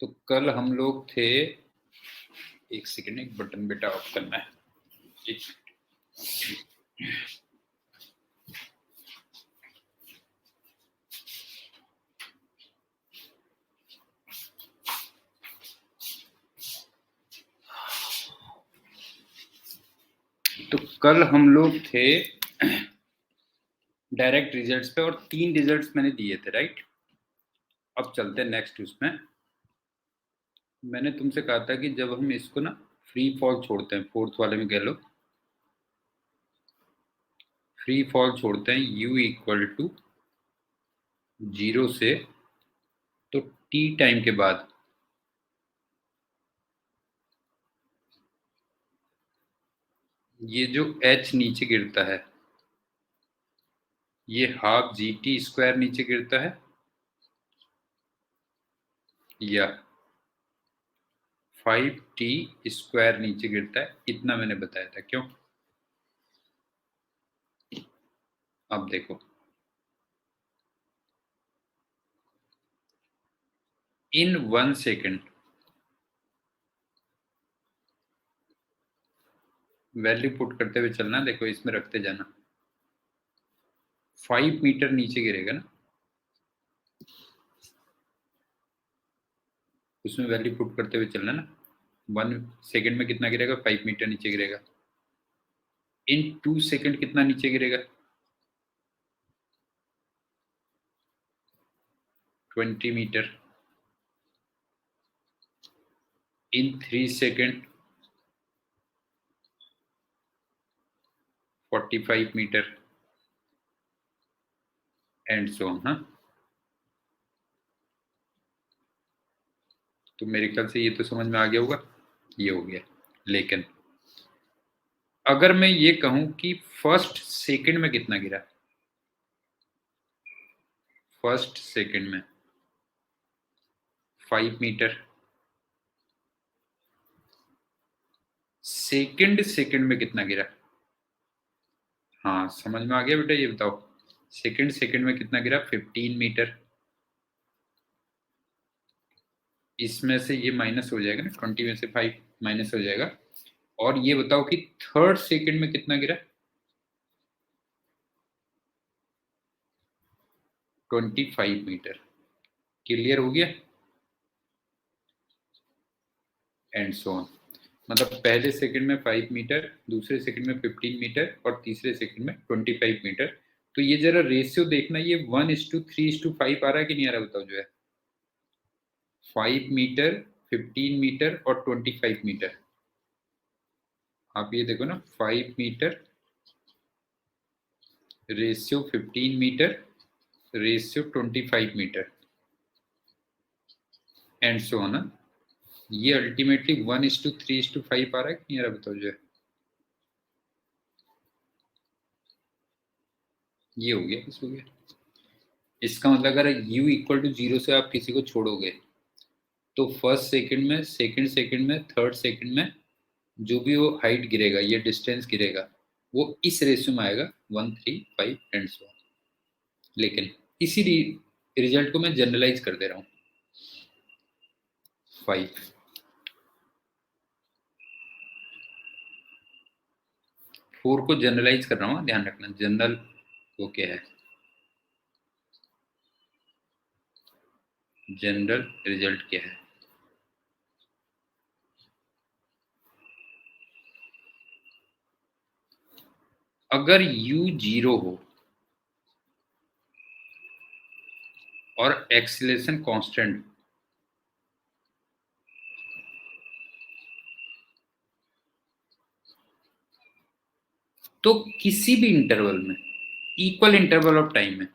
तो कल हम लोग थे, एक सेकेंड, एक बटन बेटा ऑफ करना है। तो कल हम लोग थे डायरेक्ट रिजल्ट्स पे और 3 रिजल्ट्स मैंने दिए थे, राइट। अब चलते हैं नेक्स्ट उसमें। मैंने तुमसे कहा था कि जब हम इसको ना फ्री फॉल छोड़ते हैं, फोर्थ वाले में कह लो, फ्री फॉल छोड़ते हैं u इक्वल टू 0 से, तो t टाइम के बाद ये जो h नीचे गिरता है, ये हाफ GT² नीचे गिरता है, या 5t² नीचे गिरता है। इतना मैंने बताया था, क्यों? अब देखो, इन 1 सेकेंड वैल्यू पुट करते हुए चलना। देखो इसमें रखते जाना, 5 मीटर नीचे गिरेगा ना, उसमें वैल्यू पुट करते हुए चलना ना। 1 सेकेंड में कितना गिरेगा? 5 मीटर नीचे गिरेगा। इन 2 सेकेंड कितना नीचे गिरेगा? 20 मीटर। इन 3 second 45 metre, and so on. हाँ, तो मेरे ख्याल से ये तो समझ में आ गया होगा, ये हो गया। लेकिन अगर मैं ये कहूं कि फर्स्ट सेकंड में कितना गिरा, फर्स्ट सेकंड में 5 मीटर, सेकंड सेकंड में कितना गिरा? हाँ, समझ में आ गया बेटा, ये बताओ, सेकंड सेकंड में कितना गिरा? 15 मीटर। इसमें से ये माइनस हो जाएगा ना, 20 में से 5 माइनस हो जाएगा। और ये बताओ कि थर्ड सेकंड में कितना गिरा? 25 मीटर। क्लियर हो गया? And so on. मतलब पहले सेकंड में 5 मीटर, दूसरे सेकंड में 15 मीटर और तीसरे सेकंड में 25 मीटर। तो ये जरा रेशियो देखना, ये 1:3:5 आ रहा है कि नहीं आ रहा? बताओ जो है, 5 मीटर, 15 मीटर और 25 मीटर। आप ये देखो ना, 5 metre ratio 15 metre ratio 25 metre, and so on. ये अल्टीमेटली 1:3:5 आ रहा है कि नहीं आ रहा? बताओ जो है, ये हो गया, किस हो गया। इसका मतलब अगर u इक्वल टू 0 से आप किसी को छोड़ोगे, तो फर्स्ट सेकंड में, सेकंड सेकंड में, थर्ड सेकंड में जो भी वो हाइट गिरेगा, ये डिस्टेंस गिरेगा, वो इस रेशियो में आएगा 1, 3, 5 एंड सो ऑन। लेकिन इसी रिजल्ट को मैं जनरलाइज कर दे रहा हूँ, 5। 4 को जनरलाइज कर रहा हूँ, ध्यान रखना जनरल वो क्या है, जनरल रिजल्ट क्या है। अगर u 0 हो और एक्सीलरेशन कांस्टेंट, तो किसी भी इंटरवल में, इक्वल इंटरवल ऑफ टाइम में,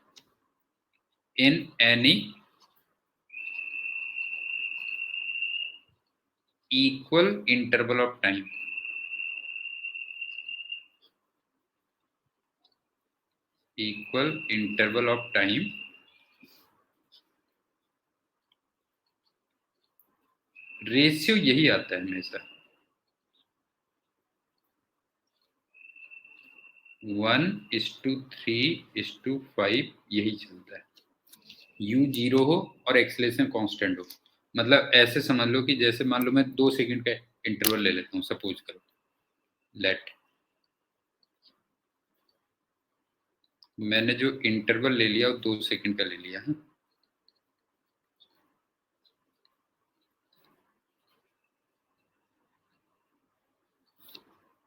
in any equal interval of time, equal interval of time, ratio यही आता है हमेशा, 1:3:5 यही चलता है। u 0 हो और एक्सीलरेशन कांस्टेंट हो, मतलब ऐसे समझ लो कि जैसे मान लो मैं 2 सेकंड का इंटरवल ले लेता हूँ, सपोज करो, लेट मैंने जो इंटरवल ले लिया वो 2 सेकंड का ले लिया है।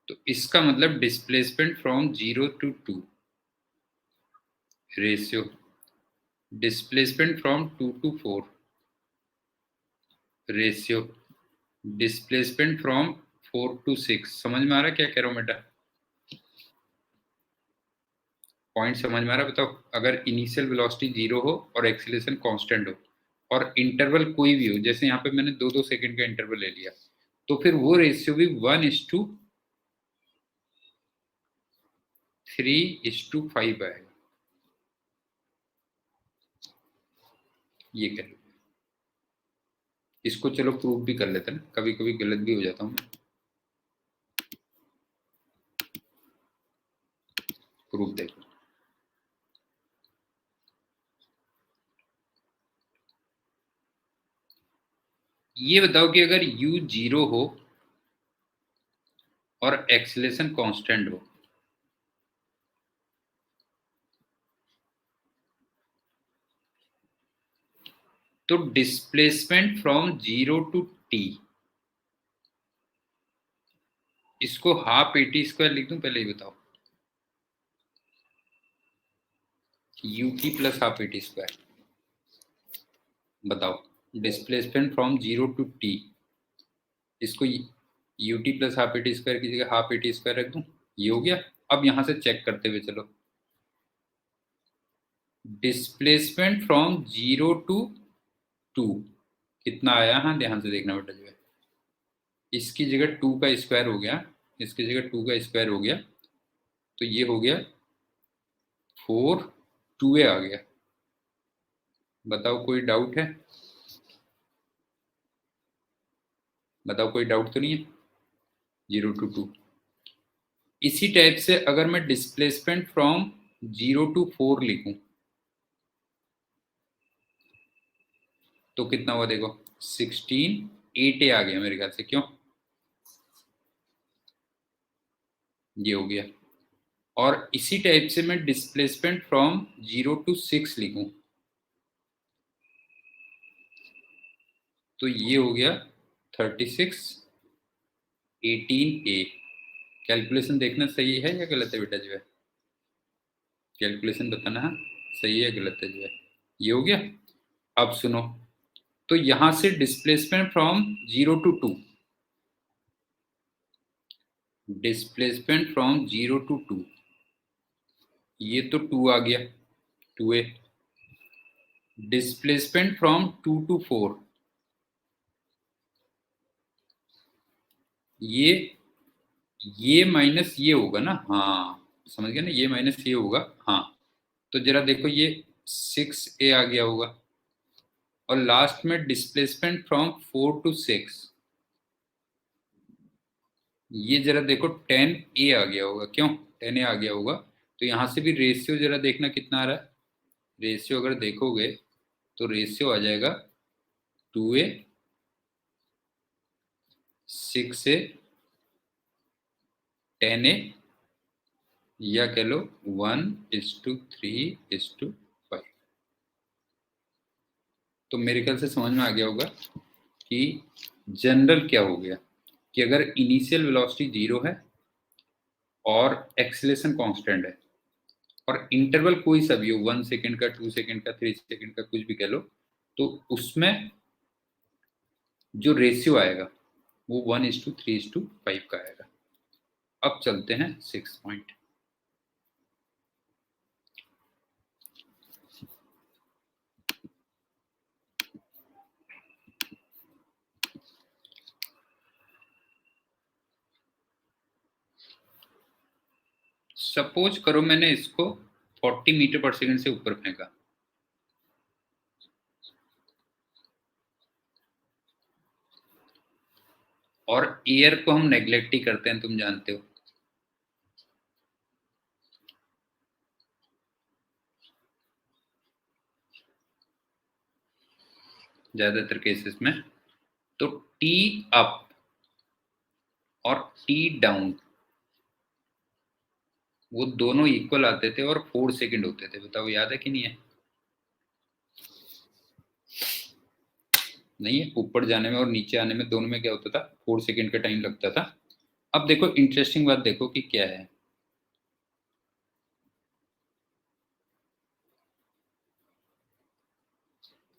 तो इसका मतलब displacement from 0 to 2 ratio, displacement from 2 to 4 ratio, displacement from 4 to 6। समझ में आ रहा है क्या कह रहा हूँ बेटा? पॉइंट समझ में आ रहा है? बताओ, अगर इनिशियल वेलोसिटी 0 हो और एक्सीलरेशन कांस्टेंट हो और इंटरवल कोई भी हो, जैसे यहाँ पे मैंने 2-2 सेकंड का इंटरवल ले लिया, तो फिर वो रेशियो भी 1:3:5 आएगा। ये कह लो। इसको चलो प्रूव भी कर लेते हैं ना, कभी कभी गलत भी हो जाता हूँ। प्रूफ देखो, ये बताओ कि अगर u 0 हो और एक्सीलरेशन कांस्टेंट हो, तो डिस्प्लेसमेंट फ्रॉम 0 to t, इसको हाफ AT² लिख दूं? पहले ही बताओ, ut प्लस हाफ AT²। बताओ, डिस्प्लेसमेंट फ्रॉम 0 to t, इसको ut प्लस हाफ AT² की जगह हाफ AT² रख दूं? ये हो गया। अब यहां से चेक करते हुए चलो, डिस्प्लेसमेंट फ्रॉम 0 to 2 कितना आया? हाँ ध्यान से देखना बेटा, जो है इसकी जगह 2 का स्क्वायर हो गया, इसकी जगह 2 का स्क्वायर हो गया, तो ये हो गया 4, 2a आ गया। बताओ कोई डाउट है? बताओ कोई डाउट तो नहीं है? 0 to 2। इसी टाइप से अगर मैं डिस्प्लेसमेंट फ्रॉम 0 to 4 लिखूं, तो कितना हुआ देखो, 16, 8a आ गया मेरे ख्याल से। क्यों? ये हो गया। और इसी टाइप से मैं डिस्प्लेसमेंट फ्रॉम 0 to 6 लिखूं, तो ये हो गया 36, 18a। कैलकुलेशन देखना सही है या गलत है बेटा? जो है कैलकुलेशन बताना है सही है गलत है, जो है ये हो गया। अब सुनो, तो यहां से displacement from 0 to 2, displacement from 0 to 2, ये तो 2 आ गया, 2a। डिस्प्लेसमेंट फ्रॉम 2 to 4, ये माइनस ये होगा ना? हाँ समझ गया ना, ये माइनस ये होगा। हाँ, तो जरा देखो, ये 6a आ गया होगा। और लास्ट में डिस्प्लेसमेंट फ्रॉम 4 to 6, ये जरा देखो 10a आ गया होगा। क्यों 10a आ गया होगा? तो यहां से भी रेशियो जरा देखना कितना आ रहा है। रेशियो अगर देखोगे तो रेशियो आ जाएगा 2a, 6a, 10a, या कह लो 1:3:5। तो मेरे ख्याल से समझ में आ गया होगा कि जनरल क्या हो गया, कि अगर इनिशियल वेलोसिटी 0 है और एक्सीलरेशन कांस्टेंट है और इंटरवल कोई सा भी हो, 1 सेकंड का, 2 सेकंड का, 3 सेकंड का, कुछ भी कह लो, तो उसमें जो रेशियो आएगा वो 1:3:5 का आएगा। अब चलते हैं 6 पॉइंट। सपोज करो मैंने इसको 40 मीटर पर सेकंड से ऊपर फेंका, और एयर को हम नेग्लेक्ट ही करते हैं, तुम जानते हो। ज्यादातर केसेस में। तो टी अप और टी डाउन वो दोनों इक्वल आते थे और 4 सेकंड होते थे। बताओ याद है कि नहीं है? नहीं है, ऊपर जाने में और नीचे आने में दोनों में क्या होता था, 4 सेकंड का टाइम लगता था। अब देखो इंटरेस्टिंग बात देखो कि क्या है।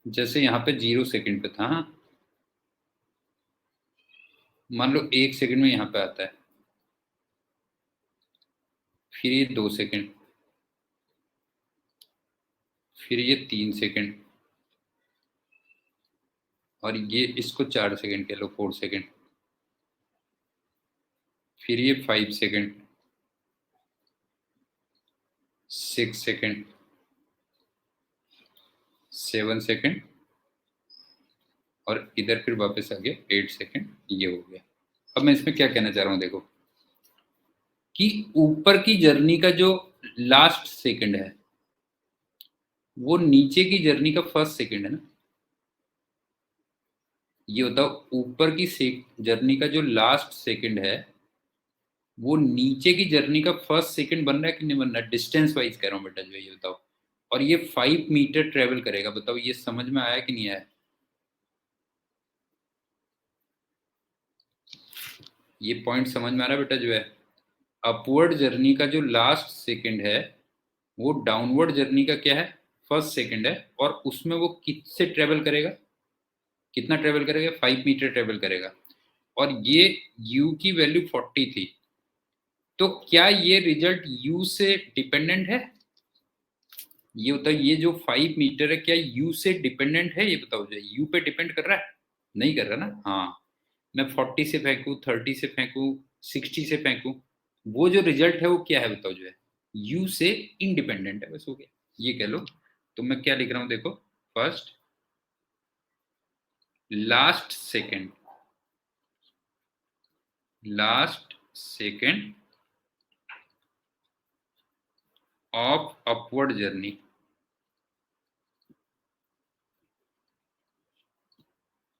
जैसे यहाँ पे 0 सेकंड पे था, हाँ, मान लो 1 सेकंड में यहाँ पे आता है, फिर ये 2 सेकंड, फिर ये 3 सेकंड, और ये इसको 4 सेकंड कह लो, 4 सेकंड, फिर ये 5 सेकंड, 6 सेकंड, 7 सेकंड, और इधर फिर वापस आ गया 8 सेकंड, ये हो गया। अब मैं इसमें क्या कहना चाह रहा हूँ देखो, कि ऊपर की जर्नी का जो लास्ट सेकंड है वो नीचे की जर्नी का फर्स्ट सेकंड है ना। ये बताओ, ऊपर की जर्नी का जो लास्ट सेकंड है वो नीचे की जर्नी का फर्स्ट सेकंड बन रहा है कि नहीं बन रहा है? डिस्टेंस वाइज कह रहा हूँ बेटा जो है, ये बताओ। और ये 5 मीटर ट्रेवल करेगा। बताओ ये समझ में आया कि नहीं आया? ये पॉइंट समझ में आ रहा है बेटा जो है? अपवर्ड जर्नी का जो लास्ट सेकंड है वो डाउनवर्ड जर्नी का क्या है, फर्स्ट सेकंड है, और उसमें वो किससे ट्रेवल करेगा, कितना ट्रेवल करेगा, 5 मीटर ट्रेवल करेगा। और ये u की वैल्यू 40 थी, तो क्या ये रिजल्ट u से डिपेंडेंट है? ये बताओ, ये जो 5 मीटर है क्या u से डिपेंडेंट है? ये बताओ जो u पे डिपेंड कर रहा है? नहीं कर रहा ना। हाँ, मैं 40 से फेंकू, 30 से फेंकू, 60 से फेंकू, वो जो रिजल्ट है वो क्या है बताओ जो है, u से इंडिपेंडेंट है, बस हो गया, ये कह लो। तो मैं क्या लिख रहा हूं देखो, first last second, last second of upward journey,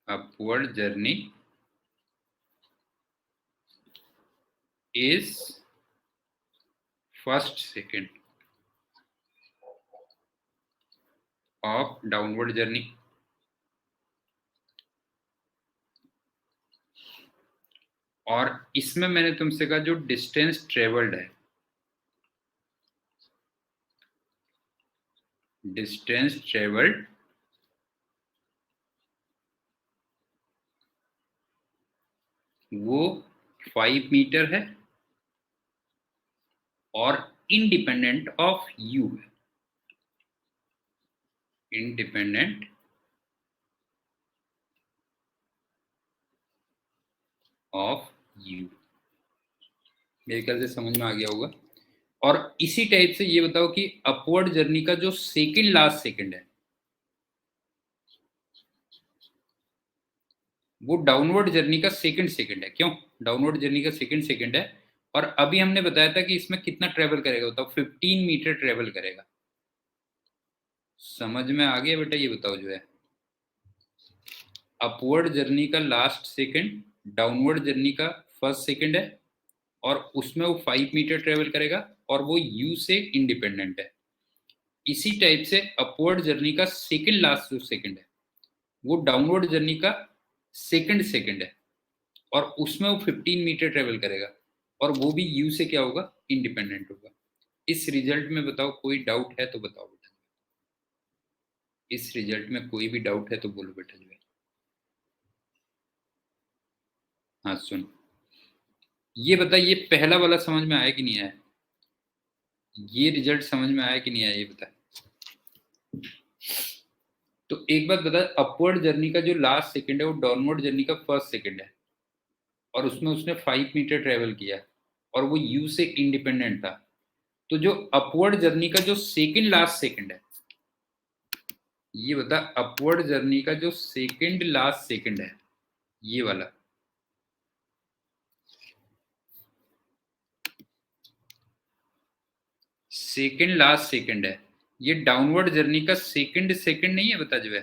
upward journey is first second of downward journey। और इसमें मैंने तुमसे कहा जो डिस्टेंस ट्रेवल्ड है, डिस्टेंस ट्रेवल्ड वो 5 मीटर है और इंडिपेंडेंट ऑफ यू है, इंडिपेंडेंट ऑफ यू। मेरे ख्याल से समझ में आ गया होगा। और इसी टाइप से ये बताओ कि अपवर्ड जर्नी का जो सेकंड लास्ट सेकंड है वो डाउनवर्ड जर्नी का सेकंड सेकंड है। क्यों डाउनवर्ड जर्नी का सेकंड सेकंड है? और अभी हमने बताया था कि इसमें कितना ट्रेवल करेगा, बताओ 15 मीटर ट्रेवल करेगा। समझ में आ गया बेटा? ये बताओ जो है, अपवर्ड जर्नी का लास्ट सेकंड डाउनवर्ड जर्नी का फर्स्ट सेकंड है, और उसमें वो 5 मीटर ट्रेवल करेगा, और वो u से इंडिपेंडेंट है। इसी टाइप से अपवर्ड जर्नी का सेकंड लास्ट जो सेकंड है वो डाउनवर्ड जर्नी का सेकंड सेकंड है, और उसमें वो 15 मीटर ट्रेवल करेगा, और वो भी u से क्या होगा, इंडिपेंडेंट होगा। इस रिजल्ट में बताओ कोई डाउट है तो बताओ बेटा, इस रिजल्ट में कोई भी डाउट है तो बोलो बेटा जो है। हाँ सुन, ये बता, ये पहला वाला समझ में आया कि नहीं आया? ये रिजल्ट समझ में आया कि नहीं आया, ये बता। तो एक बात बता, अपवर्ड जर्नी का जो लास्ट सेकंड है वो डाउनवर्ड जर्नी का फर्स्ट सेकंड है, और उसमें उसने 5 मीटर ट्रेवल किया, और वो u से इंडिपेंडेंट था। तो जो अपवर्ड जर्नी का जो सेकंड लास्ट सेकंड है, ये बता, अपवर्ड जर्नी का जो सेकंड लास्ट सेकंड है, ये वाला, सेकंड लास्ट सेकंड है, ये डाउनवर्ड जर्नी का सेकंड सेकंड नहीं है, बता जो है।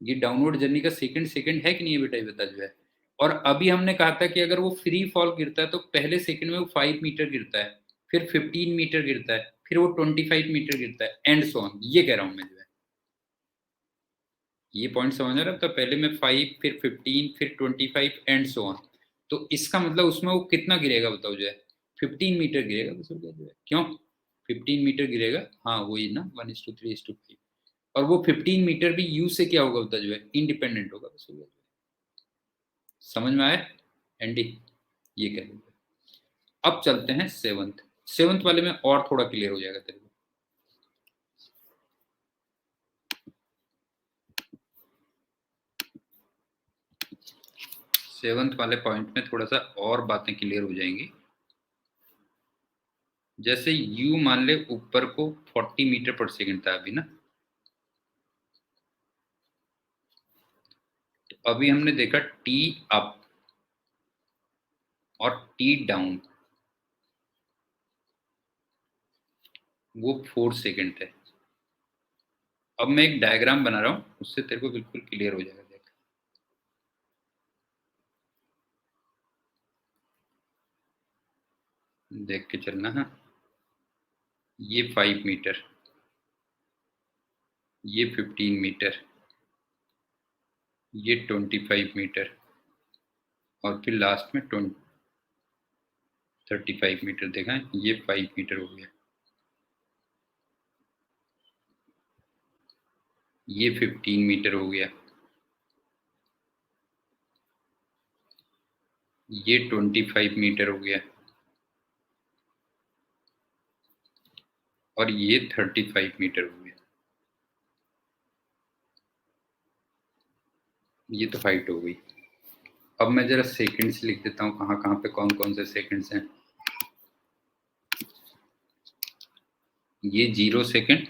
ये डाउनवर्ड जर्नी का सेकंड सेकंड है कि नहीं है बेटा, ये बता जो है। और अभी हमने कहा था कि अगर वो फ्री फॉल गिरता है तो पहले सेकंड में वो 5 मीटर गिरता है, फिर 15 मीटर गिरता है, फिर वो 25 मीटर गिरता है, एंड सो ऑन। ये कह रहा हूं मैं जो है, ये पॉइंट समझ आ रहा है। तो पहले में 5, फिर 15, फिर 25 एंड सो ऑन। तो इसका मतलब उसमें वो कितना गिरेगा बताओ जो है, 15 मीटर गिरेगा बस, हो गया जो है। क्यों 15 मीटर गिरेगा? हाँ वही ना, 1:3:5। और वो 15 मीटर भी यू से क्या होगा बता जो है, इंडिपेंडेंट होगा बस, हो गया। समझ में आया एंडी? ये कह रहे। अब चलते हैं सेवंथ। सेवंथ वाले में और थोड़ा क्लियर हो जाएगा तेरे को। सेवंथ वाले पॉइंट में थोड़ा सा और बातें क्लियर हो जाएंगी। जैसे u मान ले ऊपर को 40 मीटर पर सेकंड था अभी ना, तो अभी हमने देखा t अप और t डाउन, वो 4 सेकंड थे। अब मैं एक डायग्राम बना रहा हूं, उससे तेरे को बिल्कुल क्लियर हो जाएगा। देख, देख के चलना है। ये 5 मीटर, ये 15 मीटर, ये 25 मीटर, और फिर लास्ट में 35 मीटर। देखा, ये 5 मीटर हो गया, ये 15 मीटर हो गया, ये 25 मीटर हो गया, और ये 35 मीटर हो गया। ये तो हाइट हो गई। अब मैं जरा सेकंड्स लिख देता हूँ, कहाँ कहाँ पे कौन कौन से सेकंड्स हैं। ये 0 सेकंड,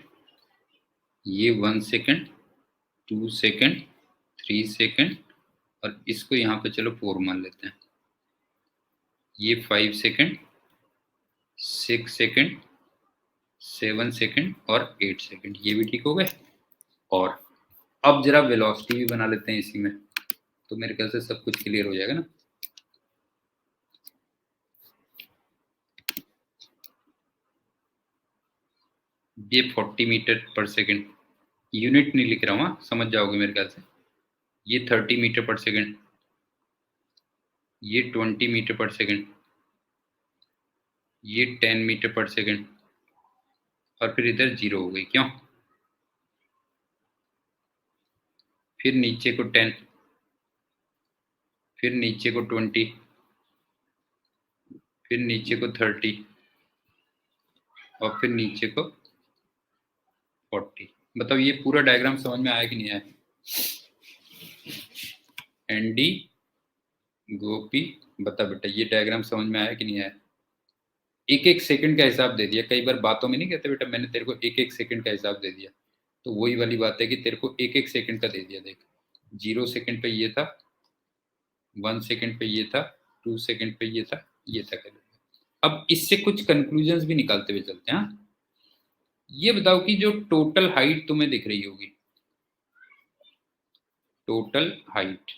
ये 1 सेकंड, 2 सेकंड, 3 सेकंड, और इसको यहाँ पे चलो 4 मान लेते हैं। ये 5 सेकंड, 6 सेकंड, 7 सेकंड, और 8 सेकंड। ये भी ठीक हो गए। और अब जरा वेलोसिटी भी बना लेते हैं इसी में, तो मेरे ख्याल से सब कुछ क्लियर हो जाएगा ना। ये 40 मीटर पर सेकंड, यूनिट नहीं लिख रहा हूँ, समझ जाओगे मेरे ख्याल से। ये 30 मीटर पर सेकंड, ये 20 मीटर पर सेकंड, ये 10 मीटर पर सेकंड, और फिर इधर 0 हो गई। क्यों? फिर नीचे को 10, फिर नीचे को 20, फिर नीचे को 30, और फिर नीचे को 40। बताओ ये पूरा डायग्राम समझ में आया कि नहीं आया? एनडी गोपी, बता बेटा ये डायग्राम समझ में आया कि नहीं आया? एक एक सेकंड का हिसाब दे दिया। कई बार बातों में नहीं कहते बेटा, मैंने तेरे को एक एक सेकंड का हिसाब दे दिया, तो वही वाली बात है कि तेरे को एक एक सेकंड का दे दिया। देख, 0 सेकंड पे ये था, 1 सेकंड पे ये था, 2 सेकंड पे ये था, ये था। अब इससे कुछ कंक्लूजन्स भी निकालते हुए चलते हैं। हाँ? ये बताओ कि जो टोटल हाइट तुम्हें दिख रही होगी, टोटल हाइट,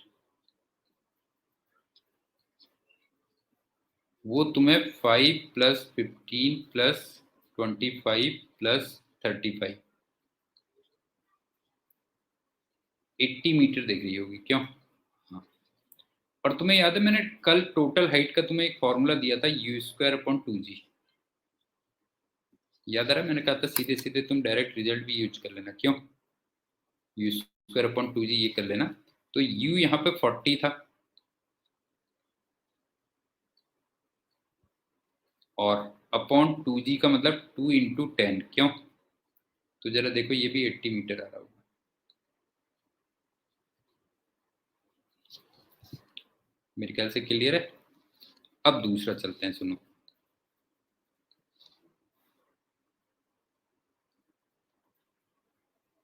वो तुम्हें 5 प्लस 15 प्लस 25 प्लस 35, 80 मीटर दिख रही होगी। क्यों? हाँ। और तुम्हें याद है मैंने कल टोटल हाइट का तुम्हें एक फॉर्मूला दिया था, u²/2g। याद आ रहा है? मैंने कहा था सीधे सीधे तुम डायरेक्ट रिजल्ट भी यूज कर लेना। क्यों? u²/2g ये कर लेना। तो u यहाँ पे 40 था, और अपॉन 2g का मतलब 2 × 10। क्यों? तो जरा देखो ये भी 80 मीटर आ रहा होगा। मेरे ख्याल से क्लियर है। अब दूसरा चलते हैं, सुनो।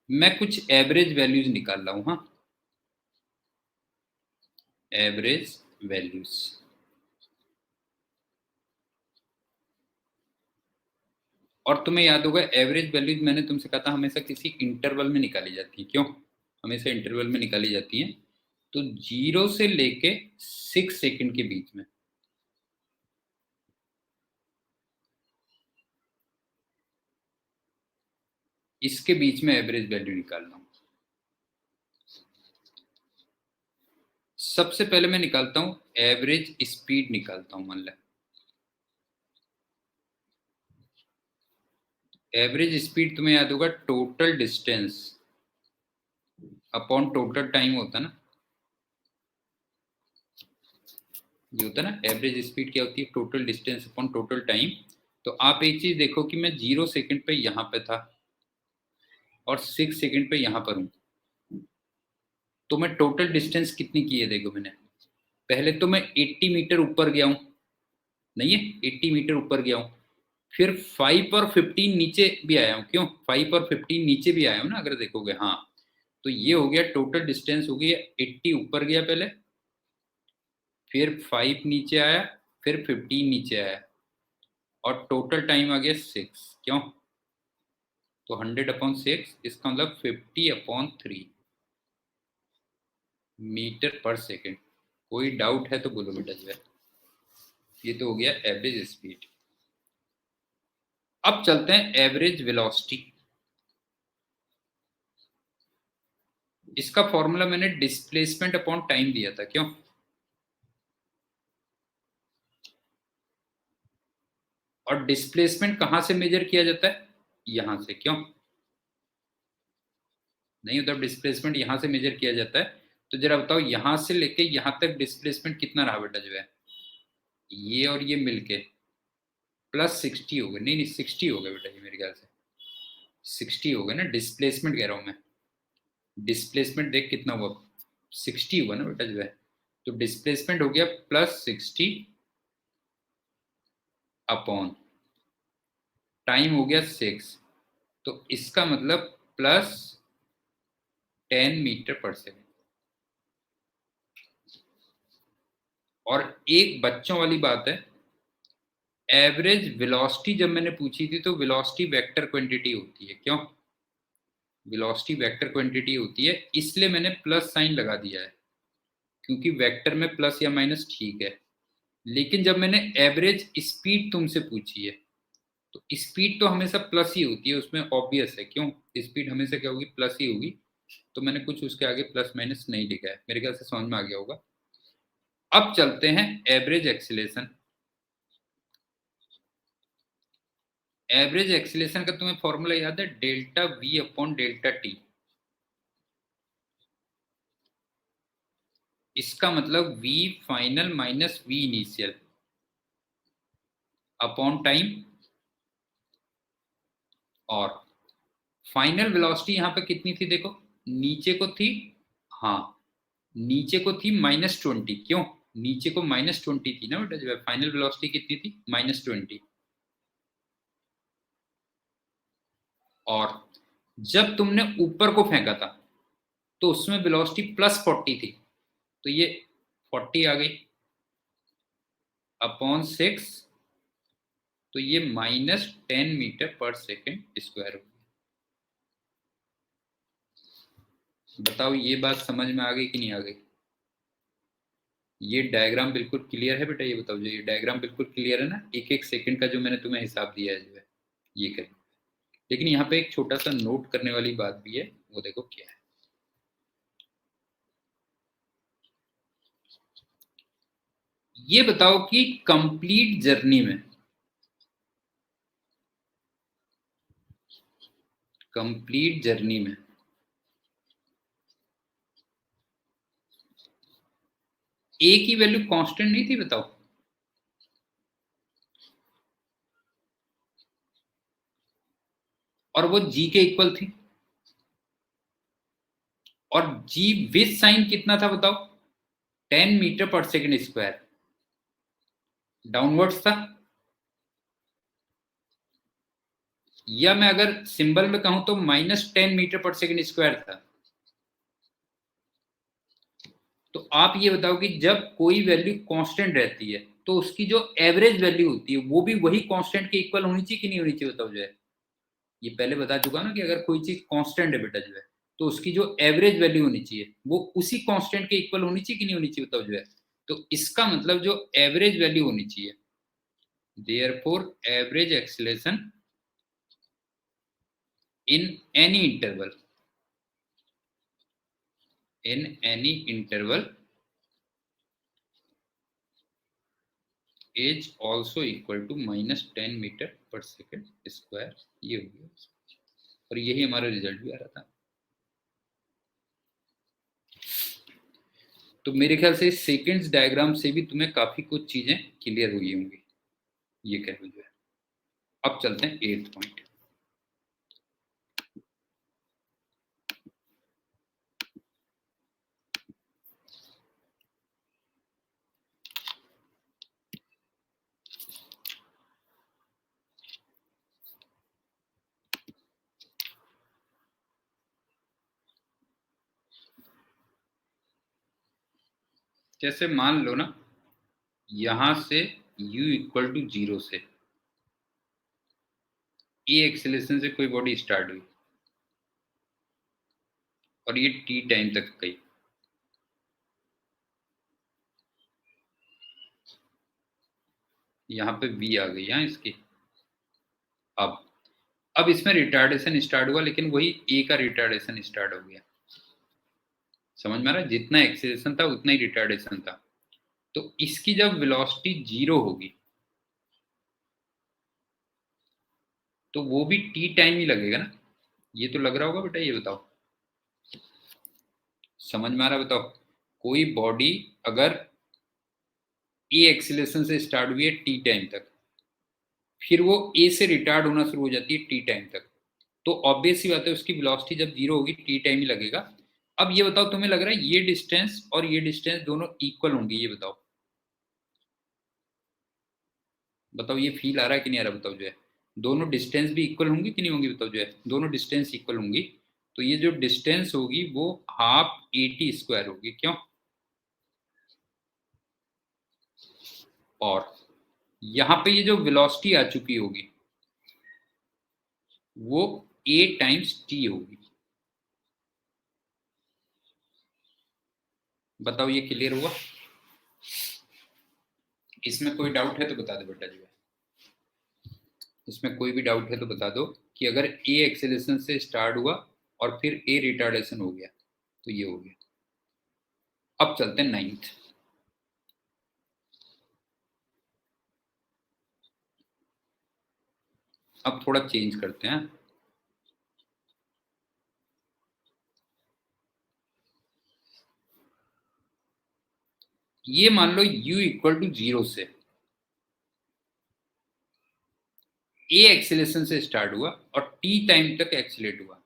मैं कुछ एवरेज वैल्यूज निकाल रहा हूं। हाँ, एवरेज वैल्यूज। और तुम्हें याद होगा एवरेज वैल्यूज मैंने तुमसे कहा था हमेशा किसी इंटरवल में निकाली जाती है। क्यों? हमेशा इंटरवल में निकाली जाती हैं। तो 0 से लेके 6 सेकंड के बीच में इसके बीच में एवरेज वैल्यू निकालना हूं। सबसे पहले मैं निकालता हूं एवरेज स्पीड निकालता हूं। मान लो एवरेज स्पीड तुम्हें याद होगा total distance upon total time होता ना। ये होता ना एवरेज स्पीड क्या होती है, total distance upon total time. तो आप एक चीज देखो कि मैं 0 सेकंड पे यहां पे था और 6 सेकंड पे यहां पर हूं, तो मैं टोटल डिस्टेंस कितनी की है देखो मैंने। पहले तो मैं 80 मीटर ऊपर गया हूं, नहीं है 80 मीटर ऊपर गया हूं, फिर 5 और 15 नीचे भी आया हूं। क्यों 5 और 15 नीचे भी आया हूं ना, अगर देखोगे। हाँ, तो ये हो गया टोटल डिस्टेंस हो गया 80 ऊपर गया पहले, फिर 5 नीचे आया, फिर 15 नीचे आया और टोटल टाइम आ गया 6। क्यों, तो 100/6 इसका मतलब 50/3 मीटर पर सेकेंड। कोई डाउट है तो बोलो बेटा जो है। ये तो हो गया एवरेज स्पीड। अब चलते हैं एवरेज वेलोसिटी। इसका फॉर्मूला मैंने डिस्प्लेसमेंट अपॉन टाइम दिया था। क्यों, और डिस्प्लेसमेंट कहां से मेजर किया जाता है, यहां से। क्यों नहीं होता, डिस्प्लेसमेंट यहां से मेजर किया जाता है। तो जरा बताओ यहां से लेके यहां तक डिस्प्लेसमेंट कितना रहा बेटा जो है, ये और ये मिलके +60 हो गए। नहीं नहीं 60 हो गए बेटा, ये मेरे ख्याल से 60 हो गए ना। डिस्प्लेसमेंट कह रहा हूं मैं, डिस्प्लेसमेंट देख कितना हुआ, 60 हुआ ना बेटा जो है। तो डिस्प्लेसमेंट हो गया +60 अपॉन टाइम हो गया 6। तो इसका मतलब +10 मीटर पर सेकेंड। और एक बच्चों वाली बात है, एवरेज वेलोसिटी जब मैंने पूछी थी तो वेलोसिटी वेक्टर क्वांटिटी होती है। क्यों, वेलोसिटी वेक्टर क्वांटिटी होती है, इसलिए मैंने प्लस साइन लगा दिया है, क्योंकि वेक्टर में प्लस या माइनस ठीक है। लेकिन जब मैंने एवरेज स्पीड तुमसे पूछी है, तो स्पीड तो हमेशा प्लस ही होती है, उसमें ऑब्वियस है। क्यों, स्पीड हमेशा क्या होगी, प्लस ही होगी। तो मैंने कुछ उसके आगे प्लस माइनस नहीं लिखा है। मेरे ख्याल से समझ में आ गया होगा। अब चलते हैं एवरेज एक्सीलरेशन। एवरेज एक्सीलरेशन का तुम्हें फॉर्मूला याद है, delta v upon delta t. इसका मतलब v final minus v initial upon time. और फाइनल वेलोसिटी यहां पे कितनी थी देखो, नीचे को थी, हाँ नीचे को थी -20। क्यों, नीचे को -20 थी ना बेटा जो है। फाइनल वेलोसिटी कितनी थी, -20। और जब तुमने ऊपर को फेंका था तो उसमें वेलोसिटी +40 थी, तो ये 40 आ गई अपॉन 6। तो ये -10 मीटर पर सेकेंड स्क्वायर हो। बताओ ये बात समझ में आ गई कि नहीं आ गई। ये डायग्राम बिल्कुल क्लियर है बेटा, ये बताओ जो ये डायग्राम बिल्कुल क्लियर है ना। एक एक सेकंड का जो मैंने तुम्हें हिसाब दिया है जो है, ये करें। लेकिन यहाँ पे एक छोटा सा नोट करने वाली बात भी है, वो देखो क्या है। ये बताओ कि कंप्लीट जर्नी में, कंप्लीट जर्नी में ए की वैल्यू कांस्टेंट नहीं थी, बताओ। और वो जी के इक्वल थी। और जी विथ साइन कितना था बताओ, 10 मीटर पर सेकेंड स्क्वायर डाउनवर्ड्स था। या मैं अगर सिंबल में कहूं तो -10 मीटर पर सेकेंड स्क्वायर था। तो आप ये बताओ कि जब कोई वैल्यू कांस्टेंट रहती है तो उसकी जो एवरेज वैल्यू होती है वो भी वही कांस्टेंट के इक्वल होनी चाहिए कि नहीं होनी चाहिए, बताओ जो है। ये पहले बता चुका ना कि अगर कोई चीज कांस्टेंट है बेटा जो है, तो उसकी जो एवरेज वैल्यू होनी चाहिए वो उसी कांस्टेंट के इक्वल होनी चाहिए कि नहीं होनी चाहिए, बताओ जो है। तो इसका मतलब जो एवरेज वैल्यू होनी चाहिए, therefore average acceleration in any interval is also equal to -10 metre पर सेकेंड स्क्वायर। ये हो गया और यही हमारा रिजल्ट भी आ रहा था। तो मेरे ख्याल से सेकेंड्स डायग्राम से भी तुम्हें काफी कुछ चीजें क्लियर हुई होंगी, ये कह लो जो है। अब चलते हैं 8th पॉइंट। जैसे मान लो ना, यहां से u इक्वल टू 0 से ए एक्सेलरेशन से कोई बॉडी स्टार्ट हुई और ये t टाइम तक गई। यहाँ पे v आ गई यहाँ इसकी। अब इसमें रिटार्डेशन स्टार्ट हुआ, लेकिन वही a का रिटार्डेशन स्टार्ट हो गया। समझ में आ रहा है, जितना एक्सेलरेशन था उतना ही रिटार्डेशन था। तो इसकी जब वेलोसिटी 0 होगी तो वो भी टी टाइम ही लगेगा ना, ये तो लग रहा होगा बेटा, ये बताओ समझ में आ रहा है। बताओ कोई बॉडी अगर ए एक्सीलरेशन से स्टार्ट हुई है टी टाइम तक, फिर वो ए से रिटार्ड होना शुरू हो जाती है टी टाइम तक, तो ऑब्वियस सी बात है उसकी वेलोसिटी जब 0 होगी टी टाइम ही लगेगा। अब ये बताओ, तुम्हें लग रहा है ये डिस्टेंस और ये डिस्टेंस दोनों इक्वल होंगी, ये बताओ। बताओ ये फील आ रहा है कि नहीं आ रहा, बताओ जो है। दोनों डिस्टेंस भी इक्वल होंगी कि नहीं होंगी, बताओ जो है। दोनों डिस्टेंस इक्वल होंगी, तो ये जो डिस्टेंस होगी वो हाफ एटी स्क्वायर होगी, क्यों। और यहां पे ये जो वेलोसिटी आ चुकी होगी वो a टाइम्स टी होगी। बताओ ये क्लियर हुआ। इसमें कोई डाउट है तो बता दो बेटा जो है। इसमें कोई भी डाउट है तो बता दो कि अगर a एक्सेलरेशन से स्टार्ट हुआ और फिर a रिटार्डेशन हो गया तो ये हो गया। अब चलते हैं 9th। अब थोड़ा चेंज करते हैं। ये मान लो u इक्वल टू 0 से a एक्सेलरेशन से स्टार्ट हुआ और t टाइम तक एक्सेलरेट हुआ,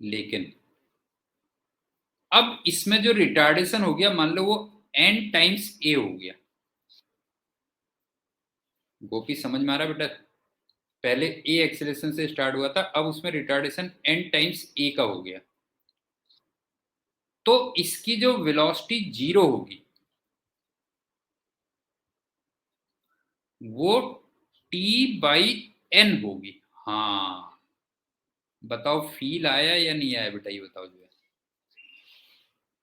लेकिन अब इसमें जो रिटार्डेशन हो गया मान लो वो n टाइम्स a हो गया। गोपी समझ में आ रहा है बेटा, पहले a एक्सेलरेशन से स्टार्ट हुआ था, अब उसमें रिटार्डेशन n टाइम्स a का हो गया, तो इसकी जो वेलोसिटी 0 होगी वो t बाई n होगी। हाँ बताओ फील आया या नहीं आया बेटा, ये बताओ जो है।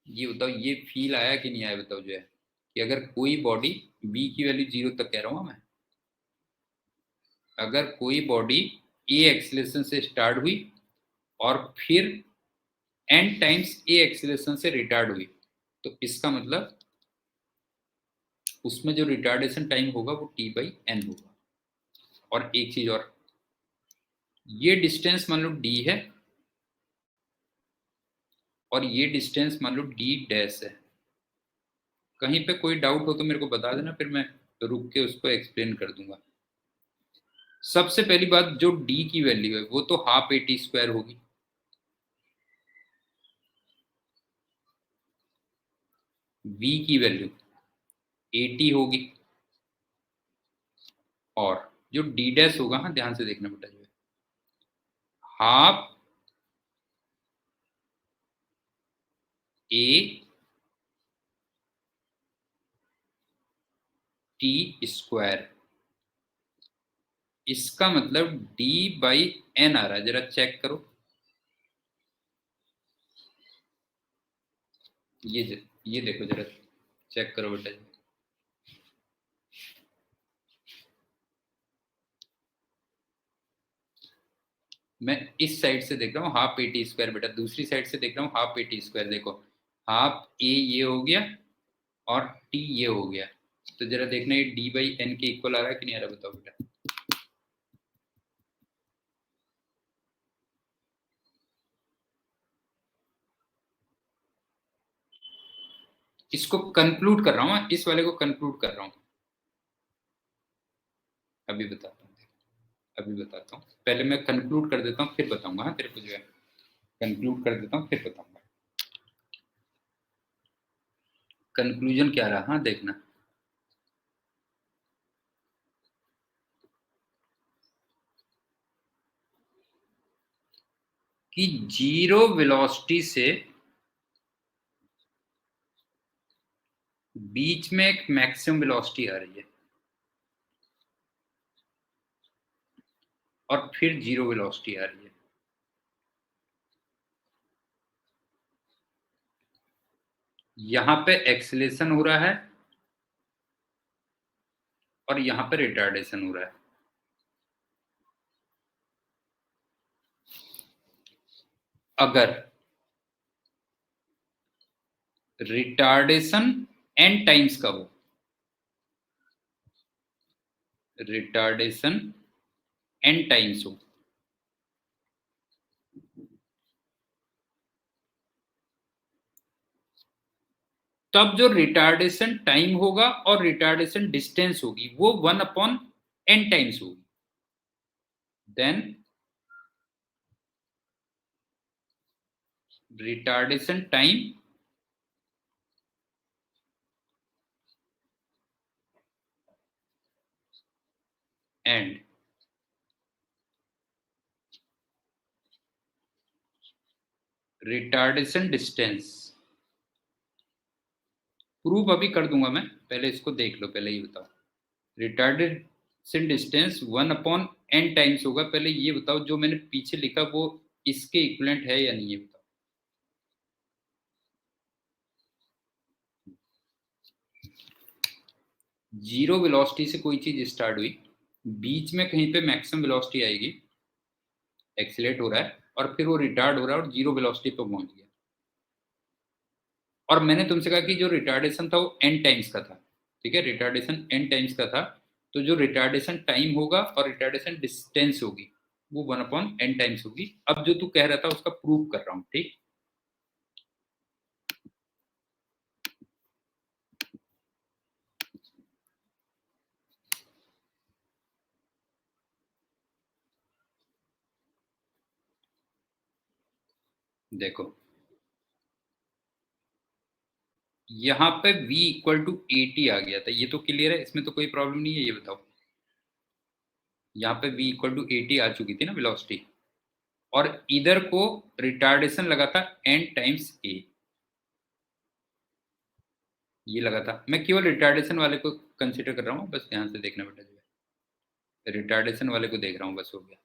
ये बताओ ये फील आया कि नहीं आया, बताओ जो है कि अगर कोई बॉडी b की वैल्यू 0 तक कह रहा हूं मैं, अगर कोई बॉडी a एक्सेलरेशन से स्टार्ट हुई और फिर n टाइम्स a एक्सेलरेशन से रिटार्ड हुई, तो इसका मतलब उसमें जो रिटार्डेशन टाइम होगा वो t बाई एन होगा। और एक चीज और, ये डिस्टेंस मान लो d है और ये डिस्टेंस मान लो d डैश है। कहीं पे कोई डाउट हो तो मेरे को बता देना, फिर मैं रुक के उसको एक्सप्लेन कर दूंगा। सबसे पहली बात, जो d की वैल्यू है वो तो हाफ ए टी स्क्वायर होगी, v की वैल्यू 80 होगी, और जो d डैश होगा, हाँ ध्यान से देखना बेटा जो है, हाफ ए टी स्क्वायर इसका मतलब d बाई n आ रहा है, जरा चेक करो। ये देखो जरा, चेक करो बेटा। मैं इस साइड से देख रहा हूँ हाफ ए टी स्क्वायर बेटा, दूसरी साइड से देख रहा हूँ हाफ ए टी स्क्वायर। देखो हाफ ए ये हो गया और टी ये हो गया, तो जरा देखना ये डी बाई एन के इक्वल आ रहा है कि नहीं आ रहा, बताओ बेटा। इसको कंक्लूड कर रहा हूँ, इस वाले को कंक्लूड कर रहा हूँ। अभी बताता हूँ, अभी बताता हूँ, पहले मैं कंक्लूड कर देता हूँ फिर बताऊंगा। हाँ तेरे को जो है कंक्लूड कर देता हूँ फिर बताऊंगा। कंक्लूजन क्या रहा, हाँ देखना। कि जीरो वेलोसिटी से बीच में एक मैक्सिमम वेलोसिटी आ रही है और फिर जीरो वेलोसिटी आ रही है। यहां पे एक्सीलरेशन हो रहा है और यहां पे रिटार्डेशन हो रहा है। अगर रिटार्डेशन एन टाइम्स का हो, रिटार्डेशन एन टाइम्स हो, तब जो रिटार्डेशन टाइम होगा और रिटार्डेशन डिस्टेंस होगी वो 1/n टाइम्स होगी। Then retardation time and retardation distance. Proof अभी कर दूंगा मैं, पहले इसको देख लो, पहले ये बताओ। रिटार्डेशन डिस्टेंस 1/n टाइम्स होगा। पहले ये बताओ जो मैंने पीछे लिखा वो इसके इक्विवेलेंट है या नहीं, ये बताओ। जीरो वेलोसिटी से कोई चीज स्टार्ट हुई, बीच में कहीं पे मैक्सिमम वेलोसिटी आएगी, एक्सीलरेट हो रहा है और फिर वो रिटार्ड हो रहा है और जीरो वेलोसिटी पे पहुंच गया। और मैंने तुमसे कहा कि जो रिटार्डेशन था वो n टाइम्स का था, ठीक है, रिटार्डेशन n टाइम्स का था। तो जो रिटार्डेशन टाइम होगा और रिटार्डेशन डिस्टेंस होगी वो 1/n टाइम्स होगी। अब जो तू कह रहा था उसका प्रूफ कर रहा हूँ, ठीक। देखो यहाँ पे v equal to a t आ गया था, ये तो क्लियर है, इसमें तो कोई प्रॉब्लम नहीं है, ये बताओ। यहाँ पे v equal to a t आ चुकी थी ना वेलोसिटी, और इधर को रिटार्डेशन लगा था n टाइम्स a, ये लगा था। मैं केवल रिटार्डेशन वाले को कंसिडर कर रहा हूँ, बस ध्यान से देखना बेटा, जो है रिटार्डेशन वाले को देख रहा हूँ, बस हो गया।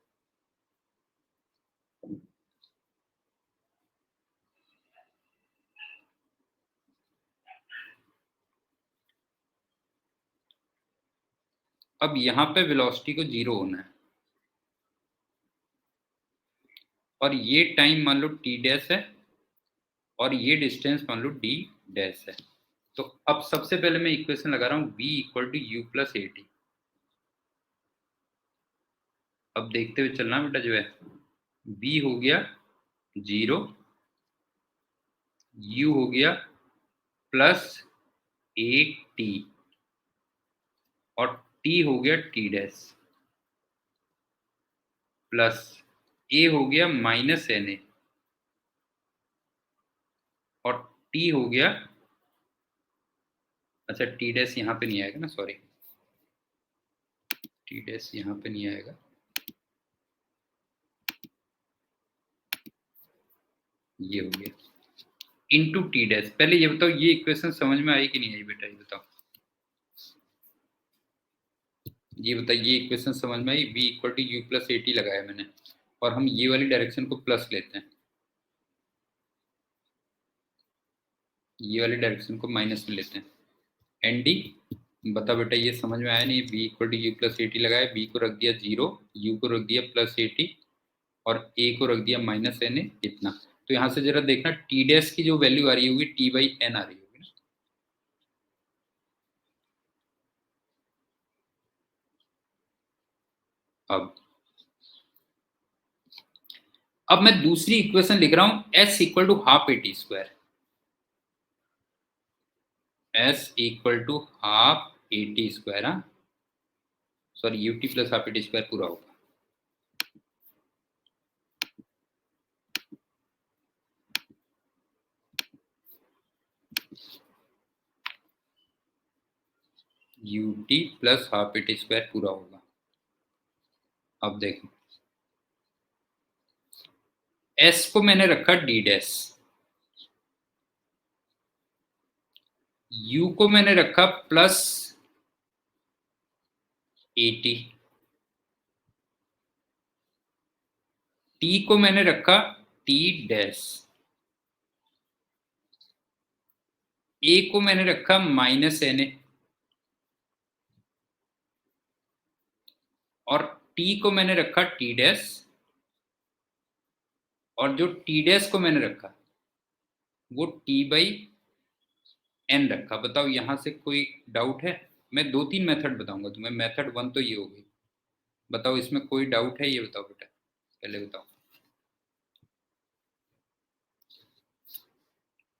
अब यहाँ पे वेलोसिटी को जीरो होना है और ये टाइम मान लो टी डैश है और ये डिस्टेंस मान लो डी डैश है। तो अब सबसे पहले मैं इक्वेशन लगा रहा हूँ v equal to u plus a t. अब देखते हुए चलना बेटा, जो है v हो गया जीरो, u हो गया प्लस ए टी और t हो गया टी डैश प्लस a हो गया माइनस एन ए और t हो गया, अच्छा टी डैश यहाँ पे नहीं आएगा ना, सॉरी, टी डैश यहाँ पे नहीं आएगा, ये हो गया इंटू टी डैश। पहले ये बताओ ये इक्वेशन समझ में आई कि नहीं आई बेटा, ये बताओ। ये बताइए इक्वेशन समझ में आई? v equal to u plus a t लगाया मैंने और हम ये वाली डायरेक्शन को प्लस लेते हैं, ये वाली डायरेक्शन को माइनस में लेते हैं। एन डी बता बेटा ये समझ में आया नहीं? v equal to u plus a t लगाया, b को रख दिया 0, u को रख दिया प्लस एटी और a को रख दिया माइनस एन ए, इतना। तो यहाँ से जरा देखना टी डैश की जो वैल्यू आ रही होगी टी बाई एन आ रही होगी ना। अब मैं दूसरी इक्वेशन लिख रहा हूं s equal to half a t square, s equal to half a t square, हाँ sorry u t plus half a t square पूरा होगा। U t plus half a t square पूरा होगा। अब देखो s को मैंने रखा डी डैश, u को मैंने रखा प्लस एटी, t को मैंने रखा t डैश, a को मैंने रखा माइनस एन ए और t को मैंने रखा t डैश और जो t डैश को मैंने रखा वो t बाई एन रखा। बताओ यहां से कोई डाउट है? मैं दो तीन मेथड बताऊंगा तुम्हें, मेथड वन तो ये हो गई। बताओ इसमें कोई डाउट है? ये बताओ बेटा, पहले बताओ।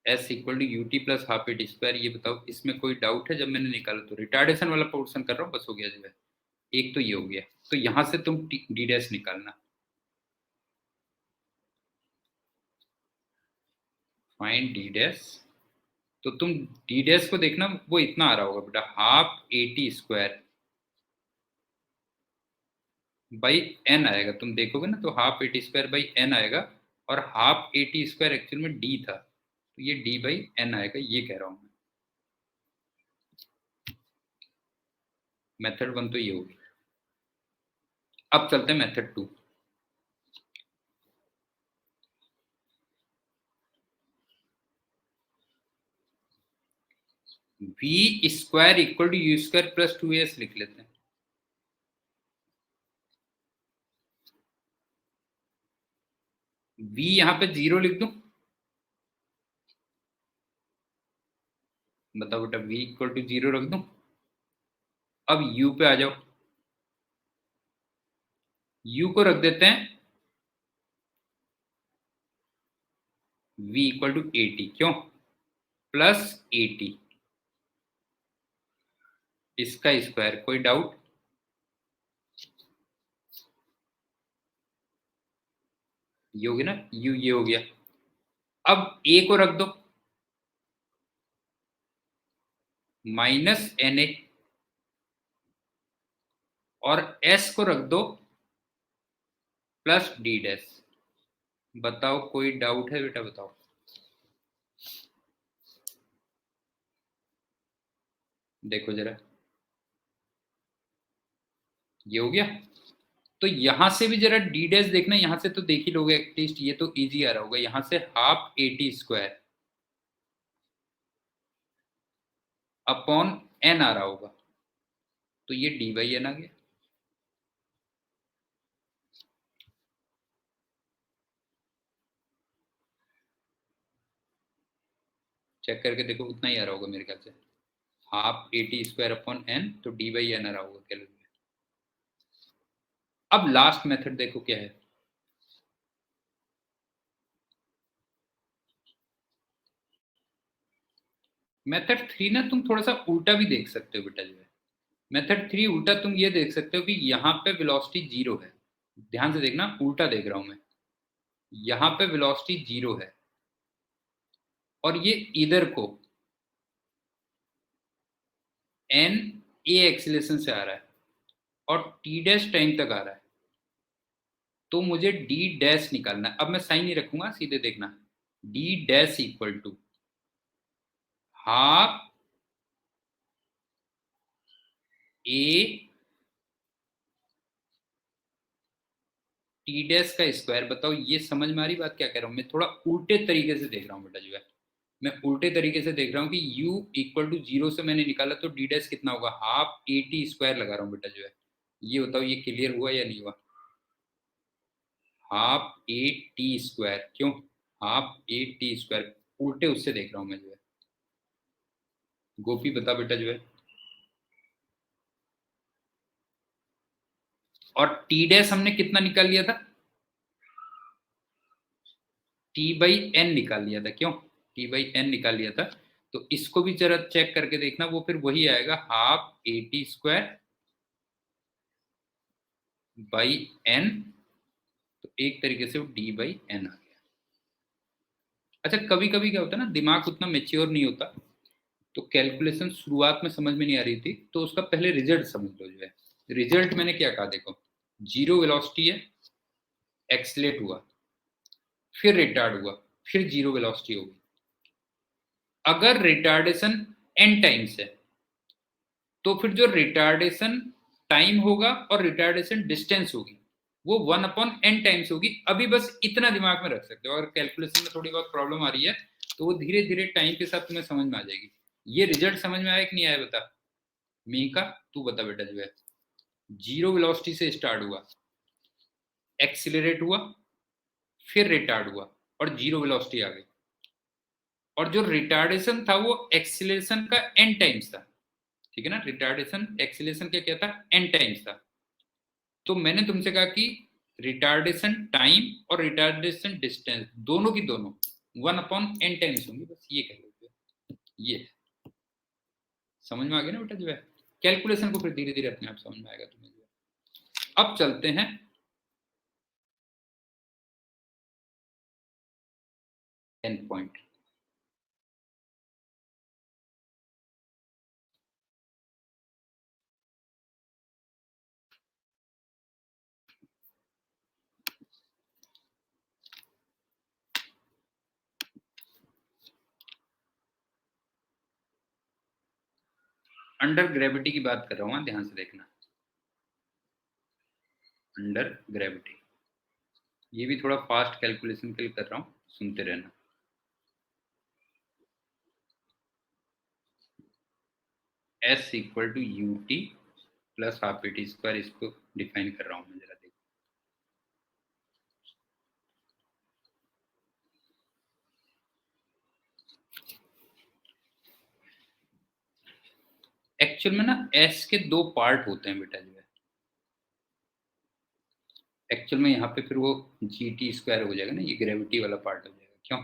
s equal to u t plus half a t square, ये बताओ इसमें कोई डाउट है? जब मैंने निकाला तो रिटार्डेशन वाला पोर्शन कर रहा हूँ, बस हो गया जो है। एक तो ये हो गया, तो यहां से तुम डी डैश निकालना, फाइंड डी डैश। तो तुम डी डैश को देखना, वो इतना आ रहा होगा बेटा, half a t square by n आएगा। तुम देखोगे ना तो half a t square by n आएगा और half a t square actual में डी था, तो ये डी बाई एन आएगा, ये कह रहा हूं मैं। मेथड वन तो ये होगी। अब चलते हैं method two. V square equal to u square plus two s लिख लेते हैं। v यहां पे 0 लिख दूं? बताओ बेटा v इक्वल टू 0 रख दूं? अब u पे आ जाओ, u को रख देते हैं v इक्वल टू एटी, क्यों? प्लस एटी, इसका स्क्वायर। कोई डाउट? ये हो गया ना, u ये हो गया। अब a को रख दो माइनस एन ए और s को रख दो प्लस डी डैश। बताओ कोई डाउट है बेटा? बताओ। देखो जरा, ये हो गया। तो यहां से भी जरा डी डैश देखना, यहां से तो देख ही लोगे एटलीस्ट, ये तो इजी आ रहा होगा। यहां से half a t square upon n आ रहा होगा, तो ये डी बाई एन आ गया। चेक करके देखो, उतना ही आ रहा होगा मेरे ख्याल से, half a t square upon n, तो डी बाई एन आ रहा होगा कैलोरी में। अब लास्ट मेथड देखो क्या है। मेथड थ्री ना तुम थोड़ा सा उल्टा भी देख सकते हो बेटा जो है। मेथड थ्री उल्टा तुम ये देख सकते हो कि यहाँ पे वेलोसिटी 0 है। ध्यान से देखना, उल्टा देख रहा हूं मैं। यहाँ पे वेलोसिटी 0 है और ये इधर को एन ए एक्सीलरेशन से आ रहा है और टी डैश टाइम तक आ रहा है, तो मुझे डी डैश निकालना है। अब मैं साइन नहीं रखूंगा, सीधे देखना, d dash equal to half a t dash का स्क्वायर। बताओ ये समझ में आ रही बात क्या कह रहा हूँ मैं? थोड़ा उल्टे तरीके से देख रहा हूँ बेटा जो है, मैं उल्टे तरीके से देख रहा हूँ कि u इक्वल टू 0 से मैंने निकाला तो डी डैश कितना होगा, हाफ ए टी स्क्वायर लगा रहा हूँ बेटा जो है। ये बताओ ये क्लियर हुआ या नहीं हुआ? हाफ ए टी स्क्वायर, क्यों हाफ ए टी स्क्वायर? उल्टे उससे देख रहा हूँ मैं जो है। गोपी बता बेटा जो है। और टी डैश हमने कितना निकाल लिया था? टी बाई एन निकाल लिया था, क्यों टी बाई एन निकाल लिया था। तो इसको भी जरा चेक करके देखना, वो फिर वही आएगा half a t square by n. तो एक तरीके से वो डी बाई एन आ गया। अच्छा कभी कभी क्या होता है ना, दिमाग उतना मेच्योर नहीं होता, तो कैलकुलेशन शुरुआत में समझ में नहीं आ रही थी, तो उसका पहले रिजल्ट समझ लो जो है। रिजल्ट मैंने क्या कहा देखो, जीरो वेलोसिटी है, एक्सलेट हुआ, फिर रिटार्ड हुआ, फिर जीरो वेलोसिटी होगी। अगर रिटार्डेशन एन टाइम्स है तो फिर जो रिटार्डेशन टाइम होगा और रिटार्डेशन डिस्टेंस होगी वो 1/n टाइम्स होगी। अभी बस इतना दिमाग में रख सकते हो। अगर कैलकुलेशन में थोड़ी बहुत प्रॉब्लम आ रही है तो वो धीरे धीरे टाइम के साथ तुम्हें समझ में आ जाएगी। ये रिजल्ट समझ में आया कि नहीं आया बता? मीका तू बता बेटा जो है। जीरो वेलोसिटी से स्टार्ट हुआ, एक्सिलरेट हुआ, फिर रिटार्ड हुआ और जीरो वेलोसिटी आ गई। और जो रिटार्डेशन था वो एक्सिलेशन का एन टाइम्स था, ठीक है ना? रिटार्डेशन एक्सिलेशन का क्या था, एन टाइम्स था। तो मैंने तुमसे कहा कि रिटार्डेशन टाइम और रिटार्डेशन डिस्टेंस दोनों की दोनों 1/n टाइम्स होंगी, बस ये कह लो। ये समझ में आ गया ना बेटा जो है? कैलकुलेशन को फिर धीरे धीरे अपने आप समझ में आएगा तुम्हें जो है। अब चलते हैं एंड पॉइंट। अंडर ग्रेविटी की बात कर रहा हूँ, ध्यान से देखना। अंडर ग्रेविटी, ये भी थोड़ा फास्ट कैलकुलेशन के लिए कर रहा हूँ, सुनते रहना। S equal to u t plus half a t square, इसको डिफाइन कर रहा हूँ मैं, जरा देखो। एक्चुअल में ना S के दो पार्ट होते हैं बेटा जो है। एक्चुअल में यहाँ पे फिर वो जी टी स्क्वायर हो जाएगा ना, ये ग्रेविटी वाला पार्ट हो जाएगा, क्यों?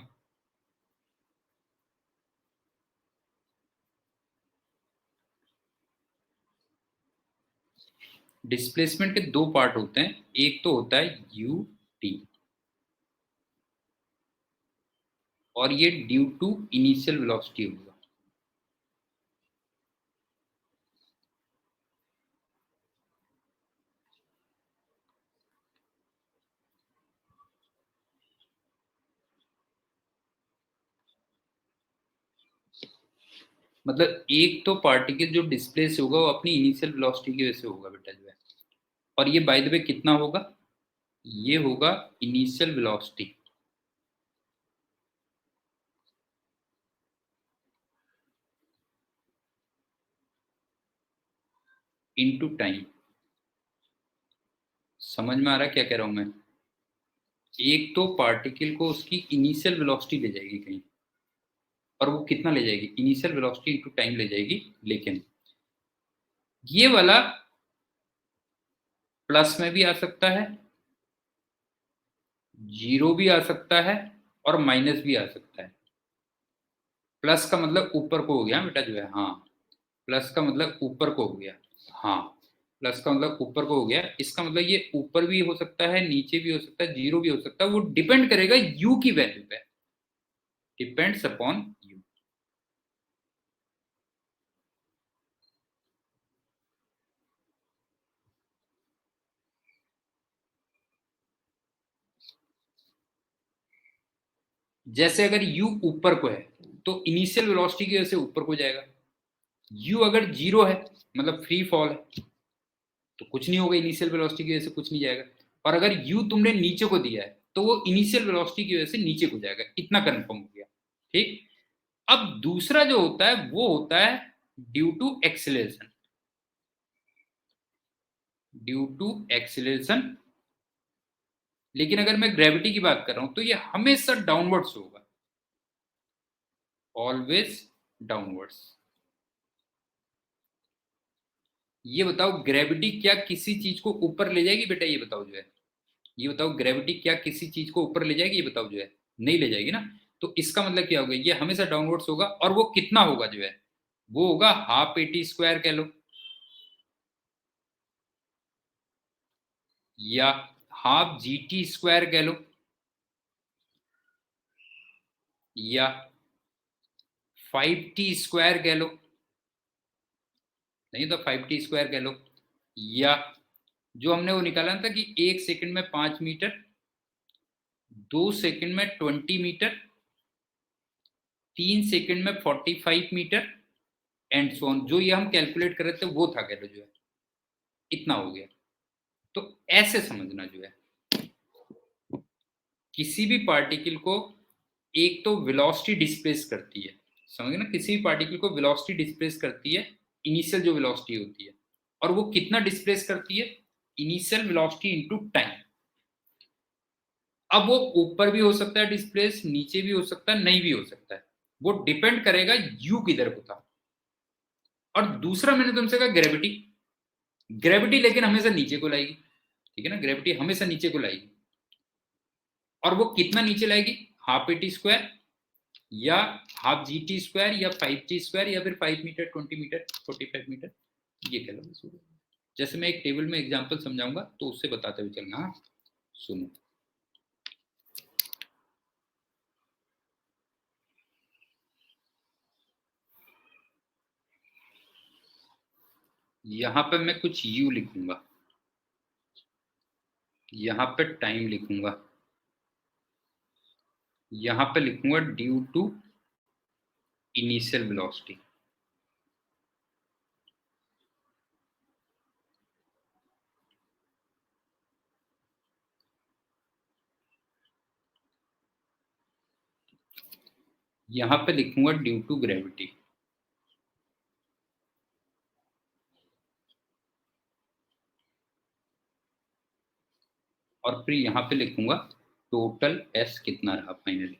डिस्प्लेसमेंट के दो पार्ट होते हैं, एक तो होता है यू टी और ये ड्यू टू इनिशियल वेलोसिटी होगा। मतलब एक तो पार्टिकल जो डिस्प्लेस होगा वो अपनी इनिशियल वेलोसिटी की वजह से होगा बेटा जो है। और ये बाय द वे कितना होगा, ये होगा इनिशियल वेलोसिटी इनटू टाइम। समझ में आ रहा है क्या कह रहा हूं मैं? एक तो पार्टिकल को उसकी इनिशियल वेलोसिटी ले जाएगी कहीं, और वो कितना ले जाएगी, इनिशियल वेलोसिटी इनटू टाइम ले जाएगी। लेकिन ये वाला प्लस में भी आ सकता है, जीरो भी आ सकता है, और माइनस भी आ सकता है। प्लस का मतलब ऊपर को हो गया बेटा जो है, हाँ। प्लस का मतलब ऊपर को हो गया, हाँ। प्लस का मतलब ऊपर को हो गया, इसका मतलब ये ऊपर भी हो सकता है, नीचे भी हो सकता है, जीरो भी हो सकता है। वो डिपेंड करेगा यू की वैल्यू पे, डिपेंड्स अपॉन यू। जैसे अगर u ऊपर को है तो इनिशियल वेलोसिटी की वजह से ऊपर को जाएगा। u अगर जीरो है मतलब फ्री फॉल है तो कुछ नहीं होगा, इनिशियल वेलोसिटी की वजह से कुछ नहीं जाएगा। और अगर u तुमने नीचे को दिया है तो वो इनिशियल वेलोसिटी की वजह से नीचे को जाएगा, इतना कंफर्म हो गया। ठीक, अब दूसरा जो होता है वो होता है due to acceleration, due to acceleration. लेकिन अगर मैं ग्रेविटी की बात कर रहा हूं तो ये हमेशा डाउनवर्ड्स होगा, ऑलवेज डाउनवर्ड्स। ये बताओ ग्रेविटी क्या किसी चीज को ऊपर ले जाएगी बेटा, ये बताओ जो है, ये बताओ ग्रेविटी क्या किसी चीज को ऊपर ले जाएगी, ये बताओ जो है, नहीं ले जाएगी ना। तो इसका मतलब क्या होगा, ये हमेशा डाउनवर्ड्स होगा, और वो कितना होगा जो है, वो होगा हाफ एटी स्क्वायर कह लो, या हाफ जी टी स्क्वायर कह लो, या 5t स्क्वायर कह लो, नहीं तो 5t स्क्वायर कह लो, या जो हमने वो निकाला था कि 1 सेकंड में 5 मीटर, 2 सेकंड में 20 मीटर, 3 सेकंड में 45 मीटर, एंड सो ऑन, जो ये हम कैलकुलेट कर रहे थे वो था कह लो जो है, इतना हो गया। तो ऐसे समझना जो है, किसी भी पार्टिकल को एक तो वेलोसिटी डिस्प्लेस करती है, समझ ना, किसी भी पार्टिकल को वेलोसिटी डिस्प्लेस करती है, इनिशियल जो वेलोसिटी होती है, और वो कितना डिस्प्लेस करती है, इनिशियल वेलोसिटी इनटू टाइम। अब वो ऊपर भी हो सकता है डिस्प्लेस, नीचे भी हो सकता है, नहीं भी हो सकता है, वो डिपेंड करेगा यू किधर को था। और दूसरा मैंने तुमसे कहा ग्रेविटी, ग्रेविटी लेकिन हमेशा नीचे को लाएगी, ठीक है ना, ग्रेविटी हमेशा नीचे को लाएगी, और वो कितना नीचे लाएगी, हाफ एटी स्क्वायर, या हाफ जी टी स्क्वायर, या 5t स्क्वायर, या फिर 5 मीटर, 20 मीटर, 45 मीटर, ये कह लो। जैसे मैं एक टेबल में एग्जांपल समझाऊंगा तो उससे बताते हुए चलना। हाँ सुनो, यहां पे मैं कुछ u लिखूंगा, यहां पे टाइम लिखूंगा, यहां पे लिखूंगा ड्यू टू इनिशियल वेलोसिटी, यहां पे लिखूंगा ड्यू टू ग्रेविटी, और फिर यहां पे लिखूंगा टोटल एस कितना रहा फाइनली।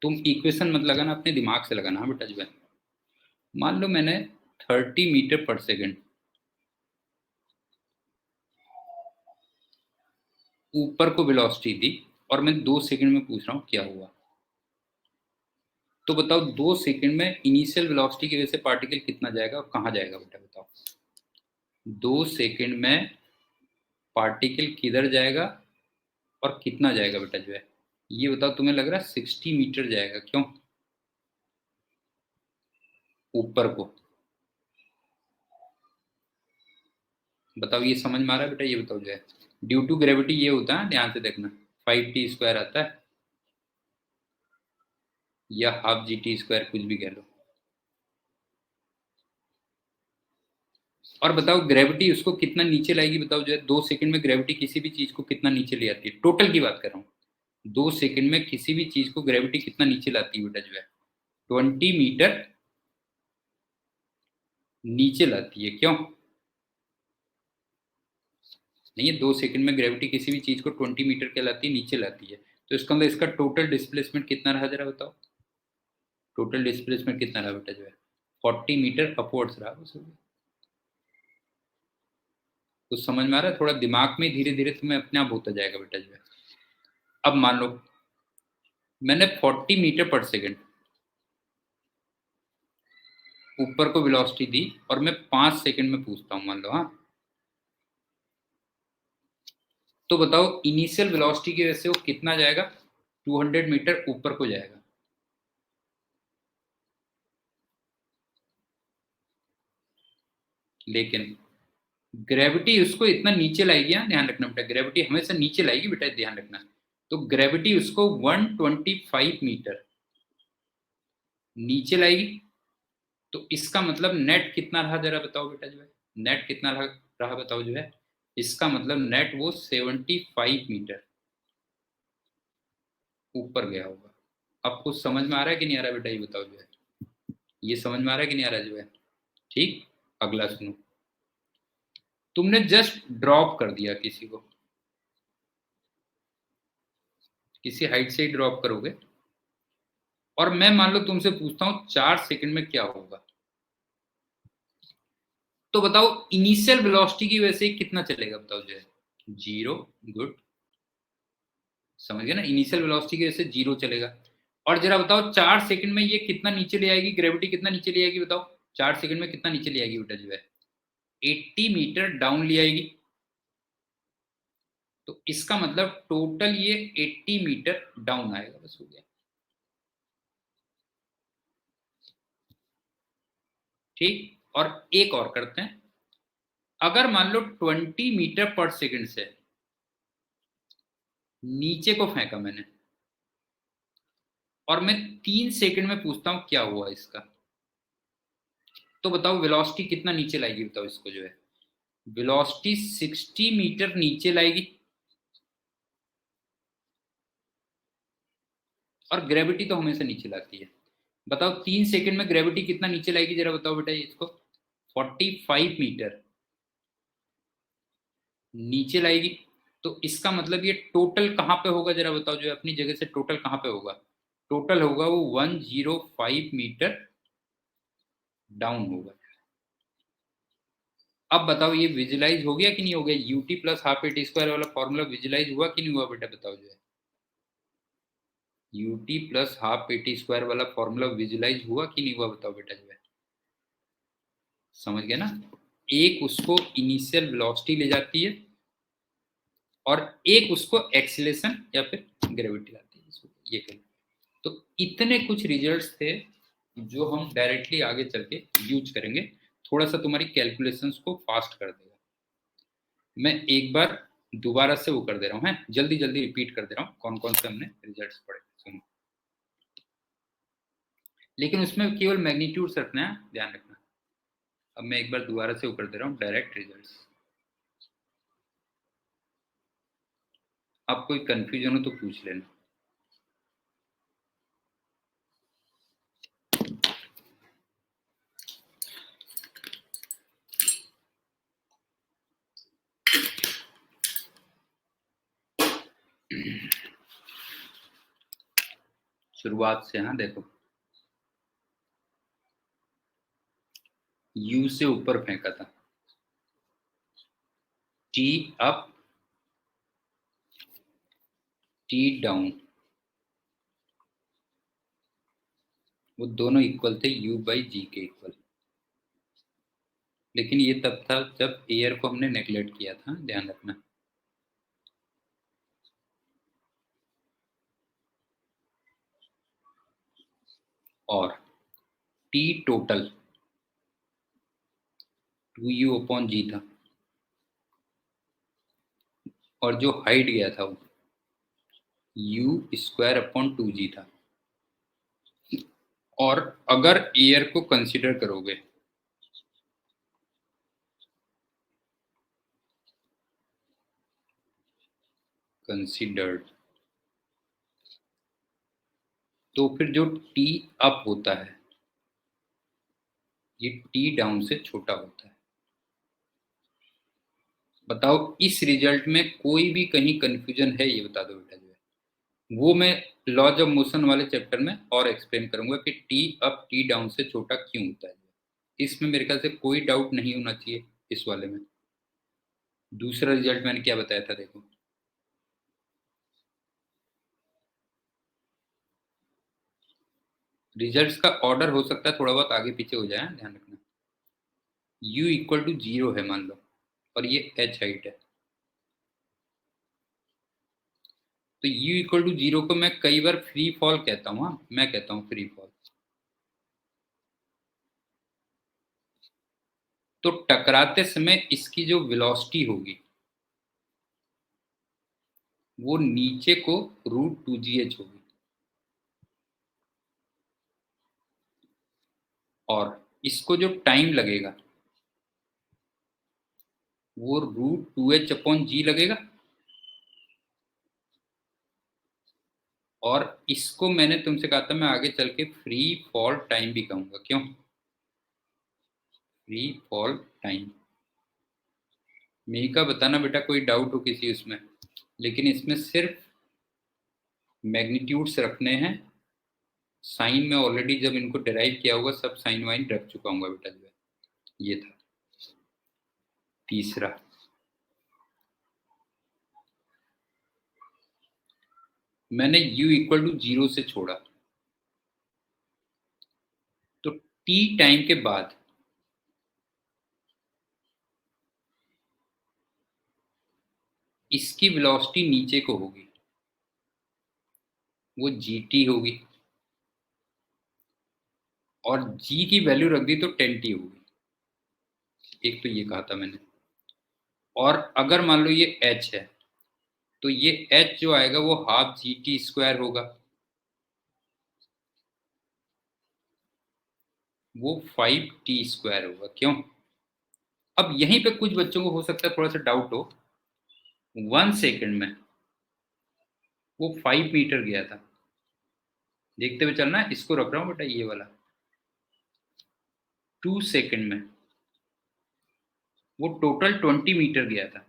तुम इक्वेशन मत लगाना, अपने दिमाग से लगाना बेटा जो है। मान लो मैंने 30 मीटर पर सेकेंड ऊपर को वेलोसिटी दी, और मैं 2 सेकंड में पूछ रहा हूँ क्या हुआ। तो बताओ 2 सेकंड में इनिशियल वेलोसिटी की वजह से पार्टिकल कितना जाएगा और कहाँ जाएगा बेटा, बताओ 2 सेकंड में पार्टिकल किधर जाएगा और कितना जाएगा बेटा जो है, ये बताओ। तुम्हें लग रहा है 60 मीटर जाएगा, क्यों, ऊपर को, बताओ ये समझ में आ रहा है बेटा, ये बताओ जो है, ड्यू टू ग्रेविटी ये होता है, ध्यान से देखना, 5t स्क्वायर आता है, या हाफ जी टी स्क्वायर, कुछ भी कह लो। और बताओ ग्रेविटी उसको कितना नीचे लाएगी, बताओ जो है, 2 सेकंड में ग्रेविटी किसी भी चीज को कितना नीचे ले आती है, टोटल की बात कर रहा हूँ, 2 सेकंड में किसी भी चीज को ग्रेविटी कितना नीचे लाती है बेटा जो है, 20 मीटर नीचे लाती है, क्यों, नहीं है, 2 सेकंड में ग्रेविटी किसी भी चीज को 20 मीटर क्या लाती है, नीचे लाती है। तो इसका मतलब इसका टोटल डिस्प्लेसमेंट कितना रहा जरा बताओ, टोटल डिस्प्लेसमेंट कितना रहा बेटा जो है, 40 मीटर अपवर्ड्स रहा बस। कुछ समझ में आ रहा है, थोड़ा दिमाग में धीरे धीरे तुम्हें अपने आप होता जाएगा बेटा जो है। अब मान लो मैंने 40 मीटर पर सेकेंड ऊपर को वेलोसिटी दी, और मैं 5 सेकंड में पूछता हूँ, मान लो, हाँ, तो बताओ इनिशियल वेलोसिटी की वजह से वो कितना जाएगा, 200 मीटर ऊपर को जाएगा। लेकिन ग्रेविटी उसको इतना नीचे लाएगी, हाँ ध्यान रखना बेटा, ग्रेविटी हमेशा नीचे लाएगी बेटा, ध्यान रखना। तो ग्रेविटी उसको 125 मीटर नीचे लाएगी। तो इसका मतलब नेट कितना रहा जरा बताओ बेटा जो है, नेट कितना रहा, रहा बताओ जो है, इसका मतलब नेट वो 75 मीटर ऊपर गया होगा। अब कुछ समझ में आ रहा है कि नहीं आ रहा बेटा, ये बताओ जो है, ये समझ में आ रहा है कि नहीं आ रहा जो है? ठीक, अगला सुनो। तुमने जस्ट ड्रॉप कर दिया किसी को, किसी हाइट से ही ड्रॉप करोगे, और मैं मान लो तुमसे पूछता हूं 4 सेकंड में क्या होगा, तो बताओ इनिशियल वेलोसिटी की वजह से कितना चलेगा बताओ जो है? जीरो। गुड, समझ गए ना, इनिशियल वेलोसिटी की वजह से जीरो चलेगा। और जरा बताओ 4 सेकंड में ये कितना नीचे ले आएगी, ग्रेविटी कितना नीचे ले आएगी बताओ? 4 सेकंड में कितना नीचे ले आएगी बेटा जो है? 80 मीटर डाउन ले आएगी। तो इसका मतलब टोटल ये 80 मीटर डाउन आएगा, बस हो गया। ठीक, और एक और करते हैं। अगर मान लो 20 मीटर पर सेकंड से नीचे को फेंका मैंने, और मैं 3 सेकंड में पूछता हूं क्या हुआ इसका, तो बताओ वेलोसिटी कितना नीचे लाएगी बताओ इसको जो है? वेलोसिटी 60 मीटर नीचे लाएगी। और ग्रेविटी तो हमेशा नीचे लाती है। बताओ 3 सेकंड में ग्रेविटी कितना नीचे लाएगी, जरा बताओ बेटा ये इसको? 45 मीटर नीचे लाएगी। तो इसका मतलब ये टोटल कहां पे होगा जरा बताओ जो है? अपनी जगह से टोटल कहां पे होगा? टोटल होगा वो 105 मीटर डाउन होगा। अब बताओ ये विजुलाइज हो गया कि नहीं हो गया? UT plus half a t square वाला फॉर्मूला विजुलाइज हुआ कि नहीं हुआ बेटा बताओ जो है? UT plus half a t square वाला फॉर्मूला विजुलाइज हुआ कि नहीं हुआ बताओ बेटा जो है? समझ गया ना? एक उसको इनिशियल वेलोसिटी ले जाती है, और एक उसको एक्सीलरेशन या फिर ग्रेविटी लाती है, इसको ये कहें। तो इतने कुछ रिजल्ट्स थे जो हम डायरेक्टली आगे चल के यूज करेंगे, थोड़ा सा तुम्हारी कैलकुलेशंस को फास्ट कर देगा। मैं एक बार दोबारा से वो कर दे रहा हूँ, है जल्दी जल्दी रिपीट कर दे रहा हूँ कौन कौन से हमने रिजल्ट्स पढ़े, सुनो। लेकिन उसमें केवल मैग्नीट्यूड रखना है, ध्यान रखना। अब मैं एक बार दोबारा से वो कर दे रहा हूँ, डायरेक्ट रिजल्ट्स। अब कोई कंफ्यूजन हो तो पूछ लेना। शुरुआत से, हाँ देखो, यू से ऊपर फेंका था, टी अप, टी डाउन, वो दोनों इक्वल थे यू बाई जी के इक्वल। लेकिन ये तब था जब एयर को हमने नेग्लेक्ट किया था, ध्यान रखना। और टी टोटल 2u अपॉन जी था, और जो हाइट गया था वो यू स्क्वायर अपॉन 2g था। और अगर एयर को कंसिडर करोगे, कंसिडर्ड, तो फिर जो टी अप होता है ये टी डाउन से छोटा होता है। बताओ इस रिजल्ट में कोई भी कहीं कंफ्यूजन है, ये बता दो बेटा जो है? वो मैं लॉज ऑफ मोशन वाले चैप्टर में और एक्सप्लेन करूंगा कि टी अप टी डाउन से छोटा क्यों होता है। इसमें मेरे ख्याल से कोई डाउट नहीं होना चाहिए इस वाले में। दूसरा रिजल्ट मैंने क्या बताया था देखो, रिजल्ट्स का ऑर्डर हो सकता है थोड़ा बहुत आगे पीछे हो जाए, ध्यान रखना। u इक्वल टू जीरो है मान लो, और ये h हाइट है, तो u इक्वल टू जीरो को मैं कई बार फ्री फॉल कहता हूँ। हाँ, मैं कहता हूँ फ्री फॉल। तो टकराते समय इसकी जो वेलोसिटी होगी वो नीचे को √2gh होगी, और इसको जो टाइम लगेगा वो √2h/g लगेगा, और इसको मैंने तुमसे कहा था मैं आगे चल के फ्री फॉल टाइम भी कहूंगा। क्यों? Free fall time. मेघा बताना बेटा कोई डाउट हो किसी उसमें, लेकिन इसमें सिर्फ मैग्नीट्यूड्स रखने हैं। साइन में ऑलरेडी जब इनको डिराइव किया होगा सब साइन वाइन रख चुका हूँ बेटा जो है। ये था तीसरा। मैंने u इक्वल टू 0 से छोड़ा, तो t टाइम के बाद इसकी वेलोसिटी नीचे को होगी, वो gt होगी, और g की वैल्यू रख दी तो 10t होगी। एक तो ये कहा था मैंने। और अगर मान लो ये h है, तो ये h जो आएगा वो ½ gt² होगा, वो 5t² होगा। क्यों? अब यहीं पे कुछ बच्चों को हो सकता है थोड़ा सा डाउट हो। 1 सेकंड में वो 5 मीटर गया था। देखते हुए चलना, इसको रख रहा हूं बेटा ये वाला। 2 सेकंड में वो टोटल 20 मीटर गया था।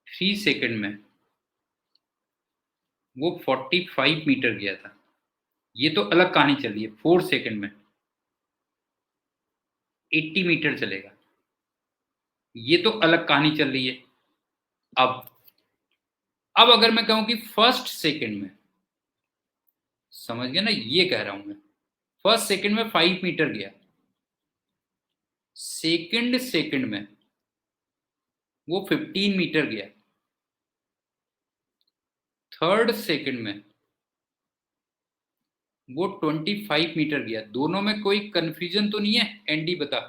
3 सेकंड में वो 45 मीटर गया था। ये तो अलग कहानी चल रही है। 4 सेकंड में 80 मीटर चलेगा। ये तो अलग कहानी चल रही है। अब अगर मैं कहूं कि फर्स्ट सेकंड में, समझ गया ना, ये कह रहा हूं मैं। फर्स्ट सेकंड में 5 मीटर गया, सेकंड सेकंड में वो 15 मीटर गया, थर्ड सेकंड में वो 25 मीटर गया। दोनों में कोई कंफ्यूजन तो नहीं है? एंडी बता,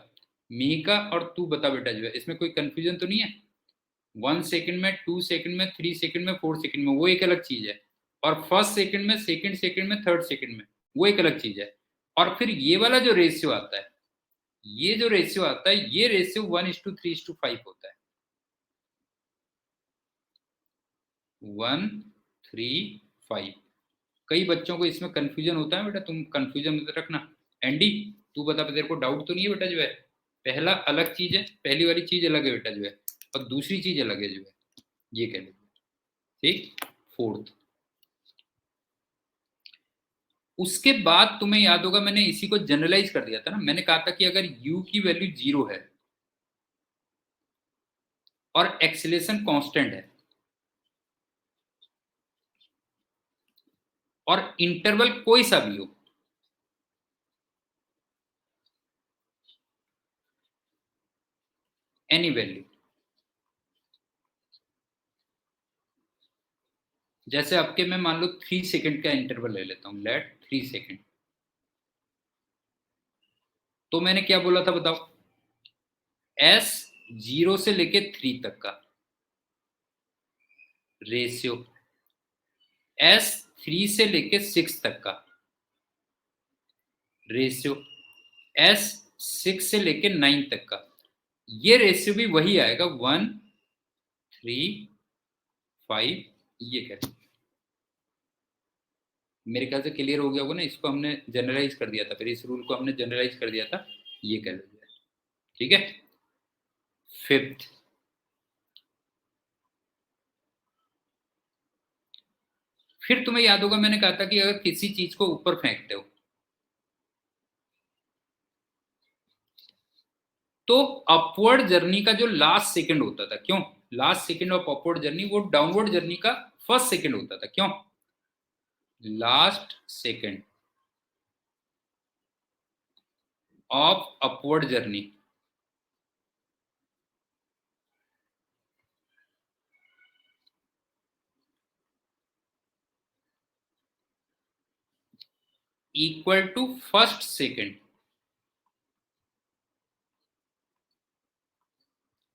मीका और तू बता बेटा जो है, इसमें कोई कंफ्यूजन तो नहीं है? 1 सेकंड में, 2 सेकंड में, 3 सेकंड में, 4 सेकंड में, वो एक अलग चीज है। और फर्स्ट सेकंड में, सेकंड सेकंड में, थर्ड सेकंड में, वो एक अलग चीज है। और फिर ये वाला जो रेशियो आता है, ये जो रेशियो आता है, ये रेशियो 1:3:5 होता है। 1:3:5। कई बच्चों को इसमें कंफ्यूजन होता है बेटा, तुम कंफ्यूजन मत रखना। एंडी तू बता, तेरे को डाउट तो नहीं है बेटा जो है? पहला अलग चीज है, पहली वाली चीज अलग है बेटा जो है, और दूसरी चीज अलग है जो है, ये कह लीजिए। ठीक। फोर्थ, उसके बाद तुम्हें याद होगा मैंने इसी को जनरलाइज कर दिया था ना। मैंने कहा था कि अगर u की वैल्यू 0 है और एक्सीलरेशन कांस्टेंट है और इंटरवल कोई सा भी हो, एनी वैल्यू, जैसे आपके मैं मान लो 3 सेकंड का इंटरवल ले लेता हूं, लेट 3 सेकंड। तो मैंने क्या बोला था बताओ? s 0 से लेके 3 तक का रेशियो, s 3 से लेके 6 तक का रेशियो, s 6 से लेके 9 तक का, ये रेशियो भी वही आएगा 1:3:5। ये कहते हैं। मेरे ख्याल से क्लियर हो गया होगा ना। इसको हमने जनरलाइज कर दिया था, फिर इस रूल को हमने जनरलाइज कर दिया था, ये कह लीजिए। ठीक है। फिफ्थ, फिर तुम्हें याद होगा मैंने कहा था कि अगर किसी चीज को ऊपर फेंकते हो तो अपवर्ड जर्नी का जो लास्ट सेकंड होता था, क्यों last second of upward journey, वो डाउनवर्ड जर्नी का फर्स्ट सेकंड होता था। क्यों? Last second of upward journey equal to first second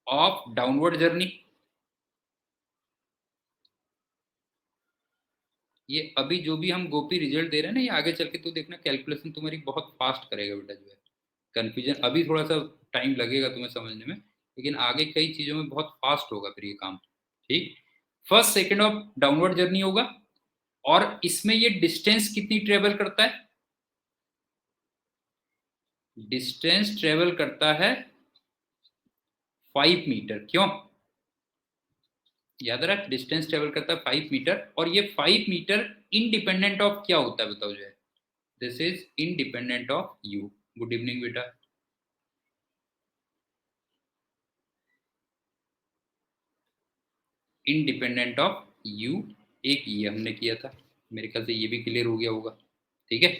of downward journey. ये अभी जो भी हम गोपी रिजल्ट दे रहे हैं ना, ये आगे चल के तो देखना कैलकुलेशन तुम्हारी बहुत फास्ट करेगा बेटा जो है। कंफ्यूजन अभी थोड़ा सा टाइम लगेगा तुम्हें समझने में, लेकिन आगे कई चीजों में बहुत फास्ट होगा फिर ये काम। ठीक, first second of downward journey होगा, और इसमें ये डिस्टेंस कितनी ट्रेवल करता है? डिस्टेंस ट्रेवल करता है 5 मीटर। क्यों? याद रख, डिस्टेंस ट्रेवल करता है 5 मीटर, और ये 5 मीटर इंडिपेंडेंट ऑफ क्या होता है बताओ जो है? This is independent of you. Good evening बेटा। इंडिपेंडेंट ऑफ यू, एक ये हमने किया था, मेरे ख्याल से ये भी क्लियर हो गया होगा। ठीक है,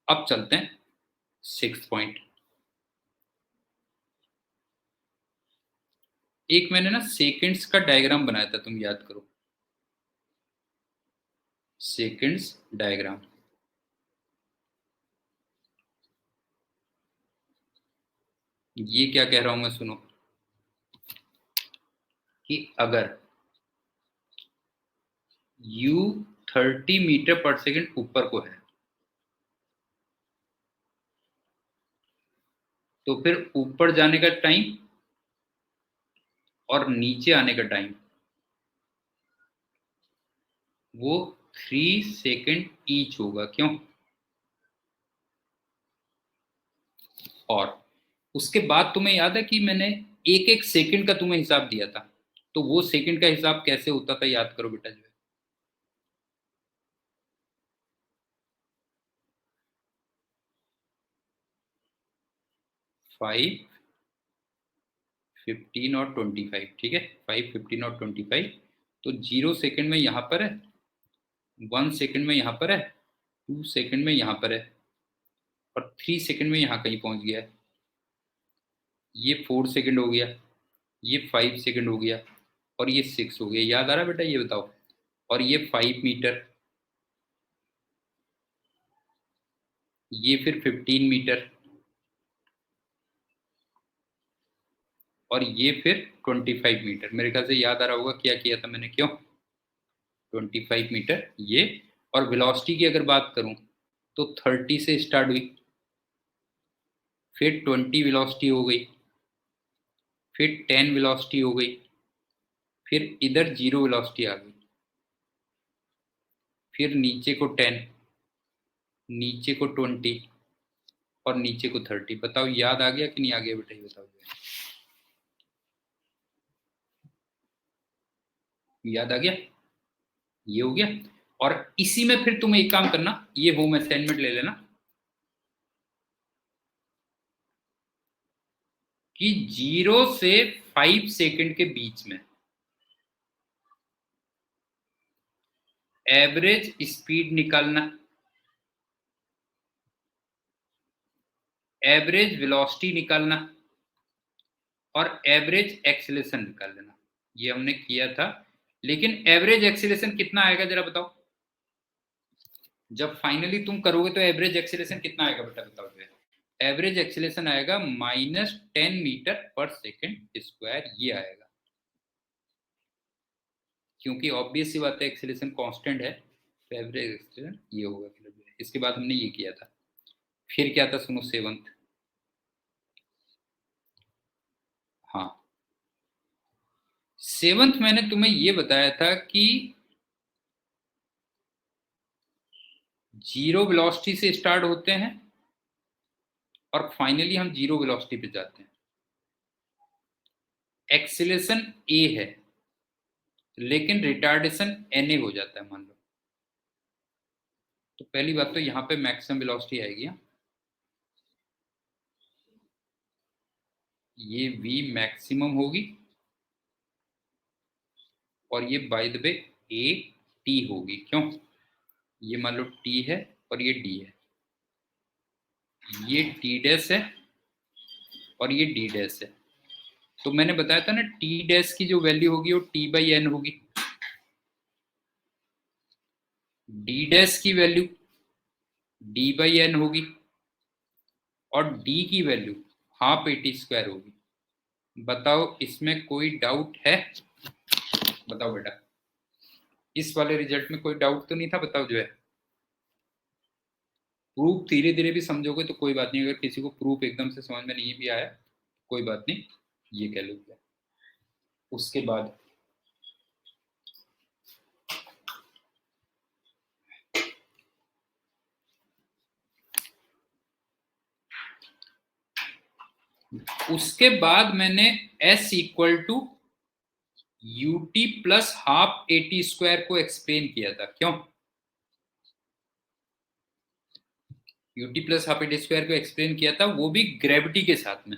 अब चलते हैं 6th पॉइंट। एक मैंने ना सेकेंड्स का डायग्राम बनाया था, तुम याद करो, सेकेंड्स डायग्राम। ये क्या कह रहा हूं मैं, सुनो, कि अगर u 30 मीटर पर सेकेंड ऊपर को है, तो फिर ऊपर जाने का टाइम और नीचे आने का टाइम वो 3 सेकेंड ईच होगा। क्यों? और उसके बाद तुम्हें याद है कि मैंने एक एक सेकंड का तुम्हें हिसाब दिया था, तो वो सेकंड का हिसाब कैसे होता था, याद करो बेटा जो है। 5, 15 और 25। ठीक है, 5, 15 और 25। तो 0 सेकंड में यहाँ पर है, 1 सेकंड में यहाँ पर है, 2 सेकंड में यहाँ पर है, और 3 सेकंड में यहाँ कहीं पहुंच गया है। ये 4 सेकंड हो गया, ये 5 सेकंड हो गया, और ये 6 हो गया। याद आ रहा बेटा, ये बताओ। और ये 5 मीटर, ये फिर 15 मीटर, और ये फिर 25 मीटर। मेरे ख्याल से याद आ रहा होगा क्या किया था मैंने। क्यों? 25 मीटर ये। और वेलोसिटी की अगर बात करूं तो 30 से स्टार्ट हुई, फिर 20 वेलोसिटी हो गई, फिर 10 वेलोसिटी हो गई, फिर इधर 0 वेलोसिटी आ गई, फिर नीचे को 10, नीचे को 20, और नीचे को 30। बताओ याद आ गया कि नहीं आ गया बेटा, ये बताओ। याद आ गया? ये हो गया। और इसी में फिर तुम एक काम करना, ये होम असाइनमेंट ले लेना, कि 0 से 5 सेकंड के बीच में एवरेज स्पीड निकालना, एवरेज वेलोसिटी निकालना, और एवरेज एक्सेलरेशन निकाल लेना। ये हमने किया था, लेकिन एवरेज एक्सेलरेशन कितना आएगा जरा बताओ। जब फाइनली तुम करोगे तो एवरेज एक्सेलरेशन कितना आएगा बेटा, बताओ। एवरेज एक्सेलरेशन आएगा -10 मीटर पर सेकेंड स्क्वायर, ये आएगा। क्योंकि ऑब्वियस सी बात है, एक्सेलरेशन कांस्टेंट है, तो एवरेज एक्सेलरेशन ये होगा। इसके बाद हमने ये किया था। फिर क्या था सुनो, 7th। हाँ, 7th मैंने तुम्हें ये बताया था कि 0 वेलोसिटी से स्टार्ट होते हैं और फाइनली हम 0 वेलोसिटी पे जाते हैं। एक्सेलरेशन ए है, लेकिन रिटार्डेशन na हो जाता है मान लो। तो पहली बात तो यहाँ पे मैक्सिमम वेलोसिटी आएगी, ये v मैक्सिमम होगी, और ये by the way a t होगी। क्यों? ये मान लो t है और ये d है, ये t डैश है और ये d डैश है। तो मैंने बताया था ना, t डैश की जो वैल्यू होगी वो t/n होगी, d डैश की वैल्यू d/n होगी, और d की वैल्यू हाफ AT² होगी। बताओ इसमें कोई डाउट है? बताओ बेटा, इस वाले रिजल्ट में कोई डाउट तो नहीं था? बताओ जो है। प्रूफ धीरे धीरे भी समझोगे तो कोई बात नहीं, अगर किसी को प्रूफ एकदम से समझ में नहीं भी आया कोई बात नहीं, ये कह लो। उसके बाद मैंने s equal to ut plus half AT square को एक्सप्लेन किया था। क्यों ut plus half AT square को एक्सप्लेन किया था? वो भी ग्रेविटी के साथ में।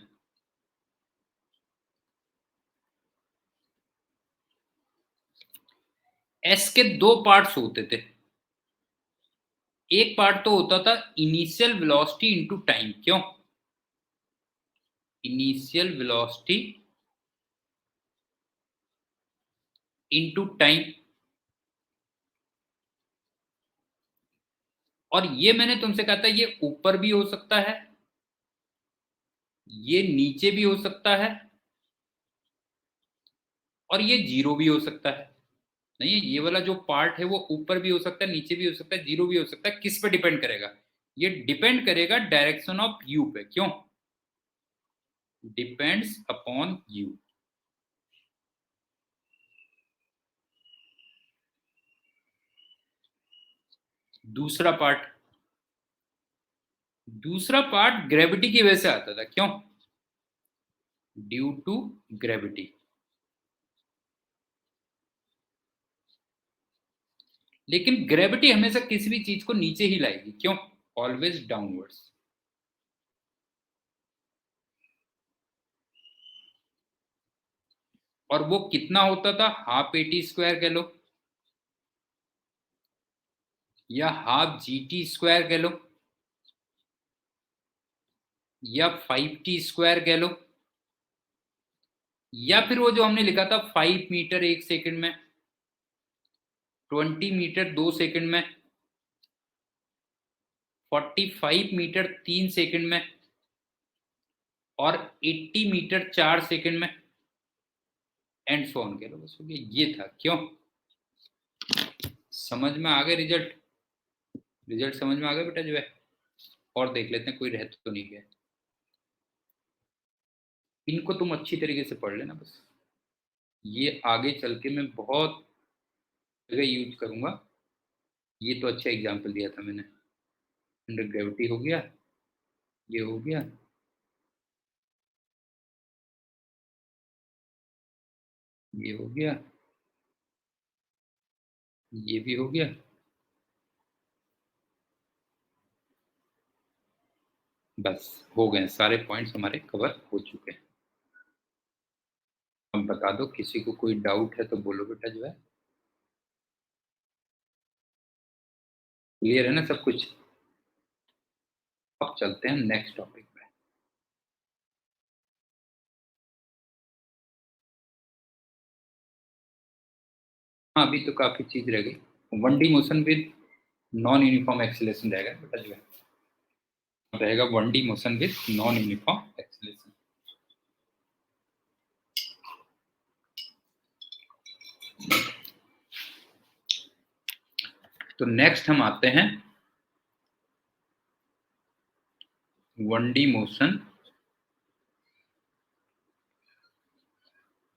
s के दो पार्ट्स होते थे। एक पार्ट तो होता था इनिशियल वेलोसिटी इनटू टाइम। क्यों इनिशियल वेलोसिटी इनटू टाइम। और ये मैंने तुमसे कहा था ये ऊपर भी हो सकता है, ये नीचे भी हो सकता है, और ये जीरो भी हो सकता है। नहीं, ये वाला जो पार्ट है वो ऊपर भी हो सकता है, नीचे भी हो सकता है, जीरो भी हो सकता है। किस पे डिपेंड करेगा? ये डिपेंड करेगा डायरेक्शन ऑफ यू पे। क्यों डिपेंड्स अपॉन यू। दूसरा पार्ट ग्रेविटी की वजह से आता था। क्यों ड्यू टू ग्रेविटी। लेकिन ग्रेविटी हमेशा किसी भी चीज को नीचे ही लाएगी। क्यों ऑलवेज डाउनवर्ड्स। और वो कितना होता था? हाफ AT स्क्वायर कह लो, या हाफ GT स्क्वायर कह लो, या 5T स्क्वायर कह लो, या फिर वो जो हमने लिखा था 5 मीटर 1 सेकंड में, 20 मीटर 2 सेकंड में, 45 मीटर 3 सेकंड में, और 80 मीटर 4 सेकंड में, एंड सो ऑन कह लो। बस हो गया, ये था। क्यों समझ में आ गए? रिजल्ट समझ में आ गया बेटा जो है? और देख लेते हैं कोई रह तो नहीं गया। इनको तुम अच्छी तरीके से पढ़ लेना बस। ये आगे चल के मैं बहुत जगह यूज करूंगा। ये तो अच्छा एग्जाम्पल दिया था मैंने। अंडर ग्रेविटी हो गया, ये हो गया, ये हो गया, ये भी हो गया। बस हो गए, सारे पॉइंट्स हमारे कवर हो चुके हैं। अब बता दो, किसी को कोई डाउट है तो बोलो बेटा जो है। क्लियर है ना सब कुछ? अब चलते हैं नेक्स्ट टॉपिक पे। हाँ, अभी तो काफी चीज रह गई। 1D motion with non uniform acceleration रहेगा बेटा जो है। रहेगा 1D motion with non uniform acceleration. तो नेक्स्ट हम आते हैं 1D motion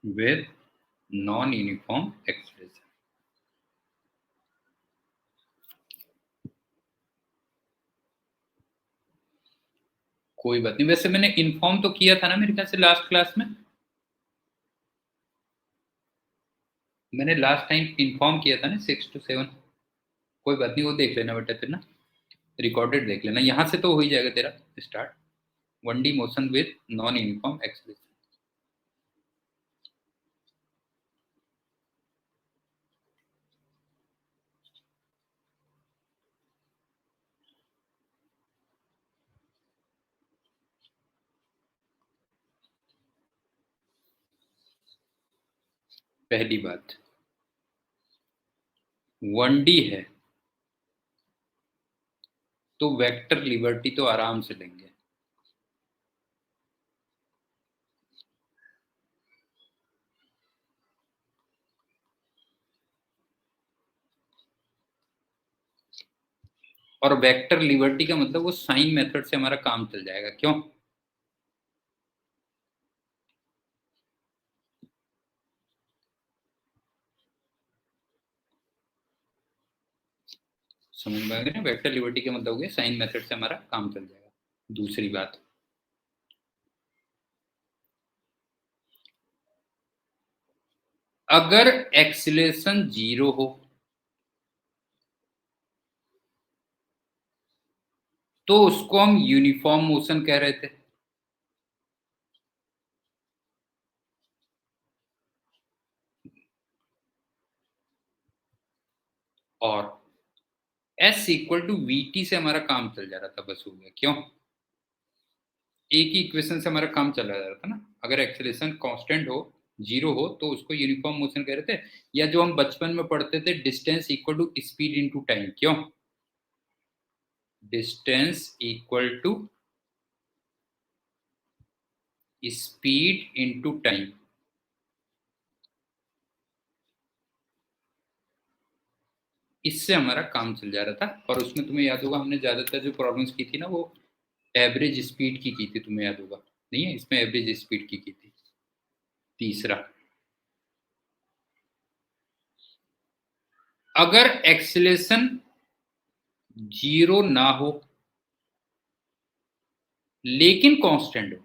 with non uniform acceleration. कोई बात नहीं, वैसे मैंने इन्फॉर्म तो किया था ना मेरे ख्याल से लास्ट क्लास में। मैंने लास्ट टाइम इन्फॉर्म किया था ना 6 to 7। कोई बात नहीं, वो देख लेना बेटा फिर ना, रिकॉर्डेड देख लेना। यहाँ से तो हो ही जाएगा तेरा start. 1D motion with non uniform acceleration. पहली बात, 1D है तो वेक्टर लिबर्टी तो आराम से लेंगे। और वेक्टर लिबर्टी का मतलब वो साइन मेथड से हमारा काम चल जाएगा। क्यों समझ में आ गया ना, वेक्टर लिबर्टी का मतलब हो गया साइन मेथड से हमारा काम चल जाएगा। दूसरी बात, अगर एक्सीलरेशन 0 हो तो उसको हम यूनिफॉर्म मोशन कह रहे थे, और S इक्वल टू VT से हमारा काम चल जा रहा था, बस हो गया। क्यों? एक ही इक्वेशन से हमारा काम चला जा रहा था ना। अगर एक्सेलरेशन कांस्टेंट हो, 0 हो, तो उसको यूनिफॉर्म मोशन कह रहे थे, या जो हम बचपन में पढ़ते थे distance equal to speed into time. क्यों? Distance equal to speed into time. इससे हमारा काम चल जा रहा था, और उसमें तुम्हें याद होगा हमने ज्यादातर जो प्रॉब्लम्स की थी ना, वो एवरेज स्पीड की थी, तुम्हें याद होगा। नहीं है, इसमें एवरेज स्पीड की थी। तीसरा, अगर एक्सेलेरेशन 0 ना हो लेकिन कांस्टेंट हो,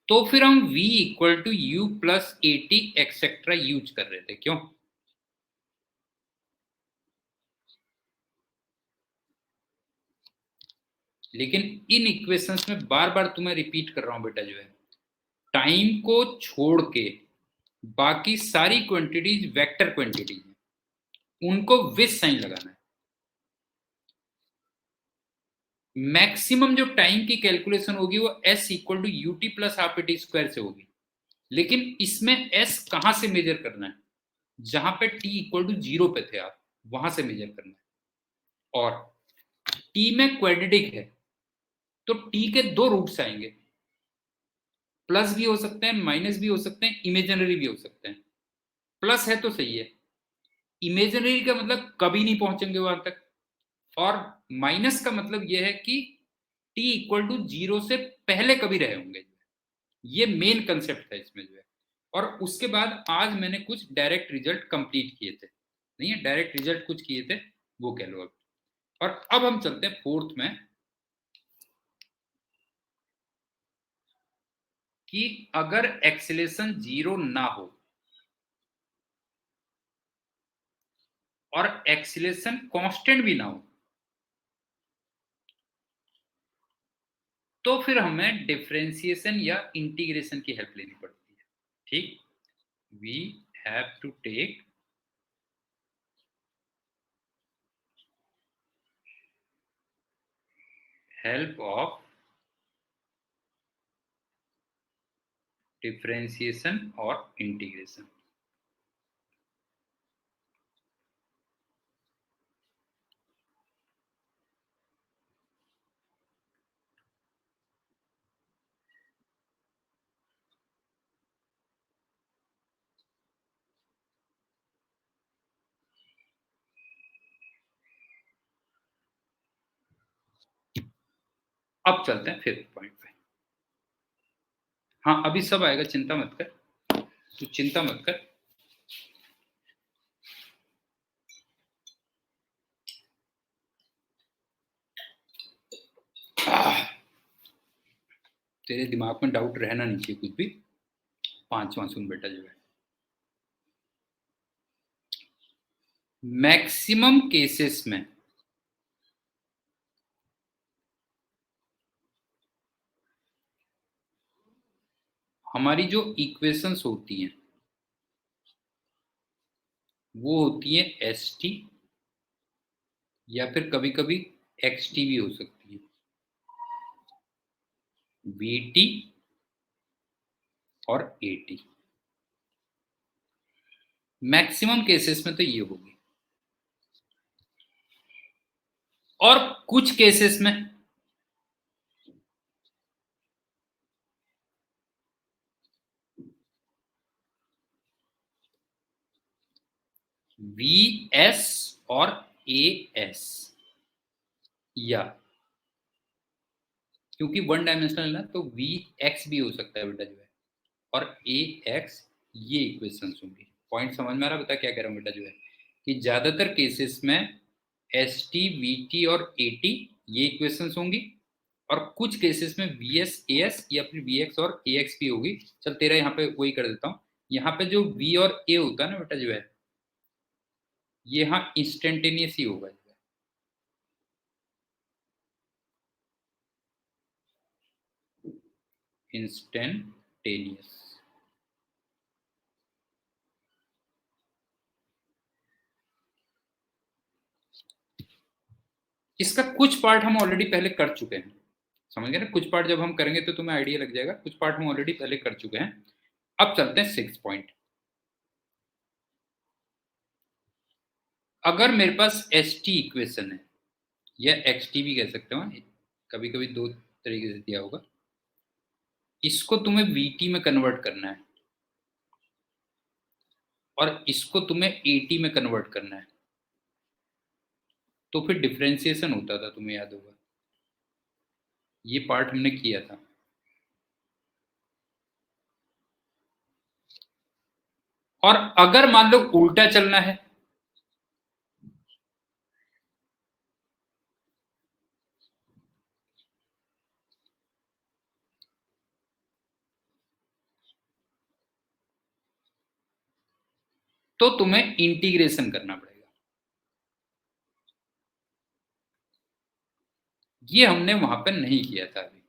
तो फिर हम v equal to u plus a t etcetera use कर रहे थे। क्यों? लेकिन इन इक्वेशंस में बार बार तुम्हें रिपीट कर रहा हूं बेटा, जो है टाइम को छोड़ के बाकी सारी क्वांटिटीज वेक्टर क्वांटिटीज हैं, उनको विद साइन लगाना है। मैक्सिमम जो टाइम की कैलकुलेशन होगी वो s equal to u t plus half a t square से होगी, लेकिन इसमें s कहां से मेजर करना है? जहां पे t इक्वल टू 0 पे थे आप, वहां से मेजर करना है। और t में क्वाड्रेटिक है, तो t के दो रूट्स आएंगे, प्लस भी हो सकते हैं, माइनस भी हो सकते हैं, इमेजिनरी भी हो सकते हैं। प्लस है तो सही है, इमेजिनरी का मतलब कभी नहीं पहुंचेंगे वहां तक, और माइनस का मतलब यह है कि t इक्वल टू 0 से पहले कभी रहे होंगे। ये मेन कंसेप्ट है इसमें, जो है। और उसके बाद आज मैंने कुछ डायरेक्ट रिजल्ट कंप्लीट किए थे, नहीं है, डायरेक्ट रिजल्ट कुछ किए थे, वो कह लो अब। और अब हम चलते हैं फोर्थ में, कि अगर एक्सेलेरेशन 0 ना हो और एक्सेलेरेशन कांस्टेंट भी ना हो, तो फिर हमें डिफरेंशिएशन या इंटीग्रेशन की हेल्प लेनी पड़ती है। ठीक, we have to take help of differentiation और इंटीग्रेशन। अब चलते हैं फिफ्थ पॉइंट पे। हाँ, अभी सब आएगा, चिंता मत कर, तू चिंता मत कर। तेरे दिमाग में डाउट रहना नहीं चाहिए कुछ भी। पांचवा सुन बेटा, जो है मैक्सिमम केसेस में हमारी जो इक्वेशंस होती हैं वो होती है एस टी, या फिर कभी कभी एक्स टी भी हो सकती है, वी टी और ए टी। मैक्सिमम केसेस में तो ये होगी, और कुछ केसेस में वी एस और ए एस, या क्योंकि वन डायमेंशनल ना, तो वी एक्स भी हो सकता है बेटा, जो है, और ए एक्स, ये इक्वेशंस होंगी। पॉइंट समझ में आ रहा? बता क्या कह रहा हूँ बेटा जो है कि ज्यादातर केसेस में एस टी, वी टी और ए टी ये इक्वेशंस होंगी, और कुछ केसेस में वी एस ए एस या फिर वी एक्स और ए एक्स भी होगी। चल तेरा यहाँ पे वही कर देता हूँ। यहाँ पे जो वी और ए होता है ना बेटा जो है, ये यहाँ इंस्टेंटेनियस ही होगा। इंस्टेंटेनियस। इसका कुछ पार्ट हम ऑलरेडी पहले कर चुके हैं, समझ गए ना? कुछ पार्ट जब हम करेंगे तो तुम्हें आइडिया लग जाएगा। कुछ पार्ट हम ऑलरेडी पहले कर चुके हैं। अब चलते हैं 6 पॉइंट। अगर मेरे पास एस टी इक्वेशन है, या एक्स टी भी कह सकते हो, कभी कभी दो तरीके से दिया होगा, इसको तुम्हें वी टी में कन्वर्ट करना है और इसको तुम्हें ए टी में कन्वर्ट करना है, तो फिर डिफ्रेंसिएशन होता था, तुम्हें याद होगा। ये पार्ट हमने किया था। और अगर मान लो उल्टा चलना है, तो तुम्हें इंटीग्रेशन करना पड़ेगा। ये हमने वहां पर नहीं किया था अभी।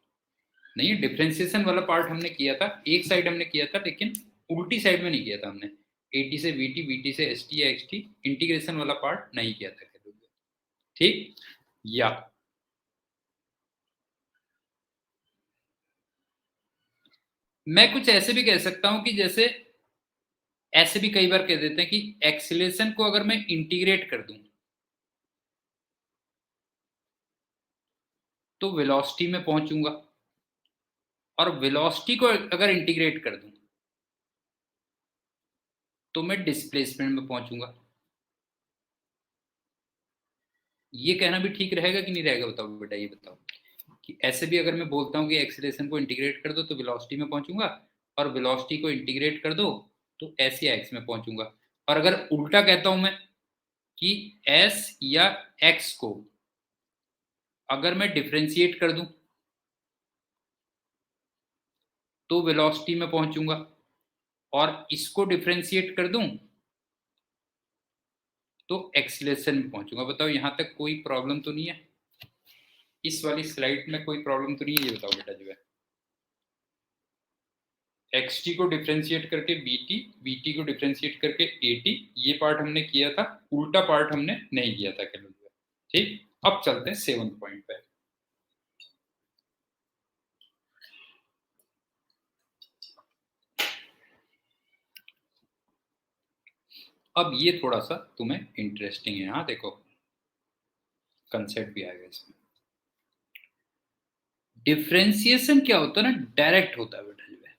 नहीं, डिफ्रेंसिएशन वाला पार्ट हमने किया था, एक साइड हमने किया था, लेकिन उल्टी साइड में नहीं किया था हमने। एटी से वीटी, वीटी से एस टी या एक्स टी, इंटीग्रेशन वाला पार्ट नहीं किया था। ठीक, या मैं कुछ ऐसे भी कह सकता हूं कि जैसे ऐसे भी कई बार कह देते हैं कि एक्सीलरेशन को अगर मैं इंटीग्रेट कर दूं तो वेलोसिटी में पहुंचूंगा, और वेलोसिटी को अगर इंटीग्रेट कर दूं तो मैं डिस्प्लेसमेंट में पहुंचूंगा। ये कहना भी ठीक रहेगा कि नहीं रहेगा? बताओ बेटा, ये बताओ कि ऐसे भी अगर मैं बोलता हूं कि एक्सीलरेशन को इंटीग्रेट कर दो तो वेलोसिटी में पहुंचूंगा, और वेलोसिटी को इंटीग्रेट कर दो तो एस या एक्स में पहुंचूंगा। और अगर उल्टा कहता हूं मैं कि एस या एक्स को अगर मैं डिफ्रेंशिएट कर दूं तो वेलोसिटी में पहुंचूंगा, और इसको डिफ्रेंशिएट कर दूं तो एक्सीलरेशन में पहुंचूंगा। बताओ यहां तक कोई प्रॉब्लम तो नहीं है? इस वाली स्लाइड में कोई प्रॉब्लम तो नहीं है? ये बताओ बेटा जो है, एक्स टी को डिफ्रेंशिएट करके बी टी, बी टी को डिफ्रेंशिएट करके ए टी, ये पार्ट हमने किया था। उल्टा पार्ट हमने नहीं किया था। ठीक, अब चलते हैं 7 पॉइंट पे। अब ये थोड़ा सा तुम्हें इंटरेस्टिंग है। हाँ देखो, कंसेप्ट भी आएगा इसमें। डिफ्रेंसिएशन क्या होता है ना, डायरेक्ट होता है बेटा जो है।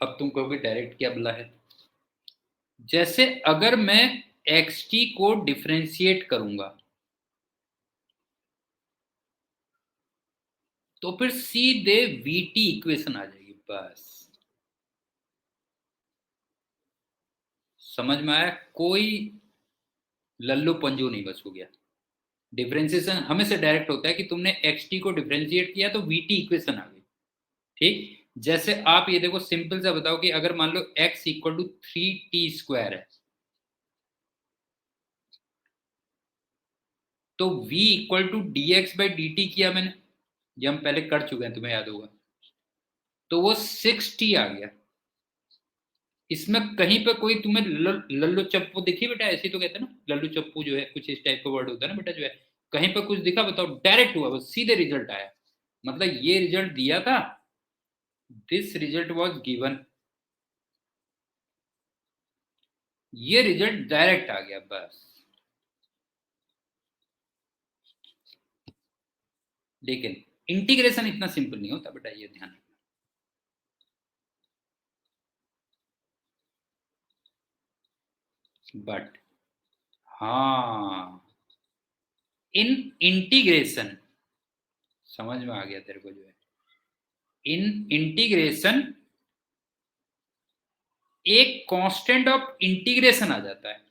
अब तुम कहोगे डायरेक्ट क्या बोला है? जैसे अगर मैं एक्स टी को डिफ्रेंशिएट करूंगा तो फिर सीधे वी टी इक्वेशन आ जाएगी। बस समझ में आया? कोई लल्लू पंजू नहीं, बस हो गया। डिफरेंशिएशन हमेशा डायरेक्ट होता है कि तुमने एक्स टी को डिफरेंशिएट किया तो वी टी इक्वेशन आ गई। ठीक, जैसे आप ये देखो, सिंपल सा बताओ कि अगर मान लो x इक्वल टू 3t² है तो v equal to d x by d t किया मैंने, ये हम पहले कर चुके हैं, तुम्हें याद होगा। तो वो 6t आ गया। इसमें कहीं पे कोई तुम्हें लल्लो चप्पू दिखी बेटा? ऐसे तो कहते हैं ना, लल्लू चप्पू जो है कुछ इस टाइप का वर्ड होता है ना बेटा जो है। कहीं पे कुछ दिखा? बताओ, डायरेक्ट हुआ, बस सीधे रिजल्ट आया। मतलब ये रिजल्ट दिया था, दिस रिजल्ट वाज गिवन, ये रिजल्ट डायरेक्ट आ गया बस। लेकिन इंटीग्रेशन इतना सिंपल नहीं होता बेटा, ये ध्यान रखना। बट हाँ, इन इंटीग्रेशन समझ में आ गया तेरे को जो है। इन इंटीग्रेशन एक कांस्टेंट ऑफ इंटीग्रेशन आ जाता है,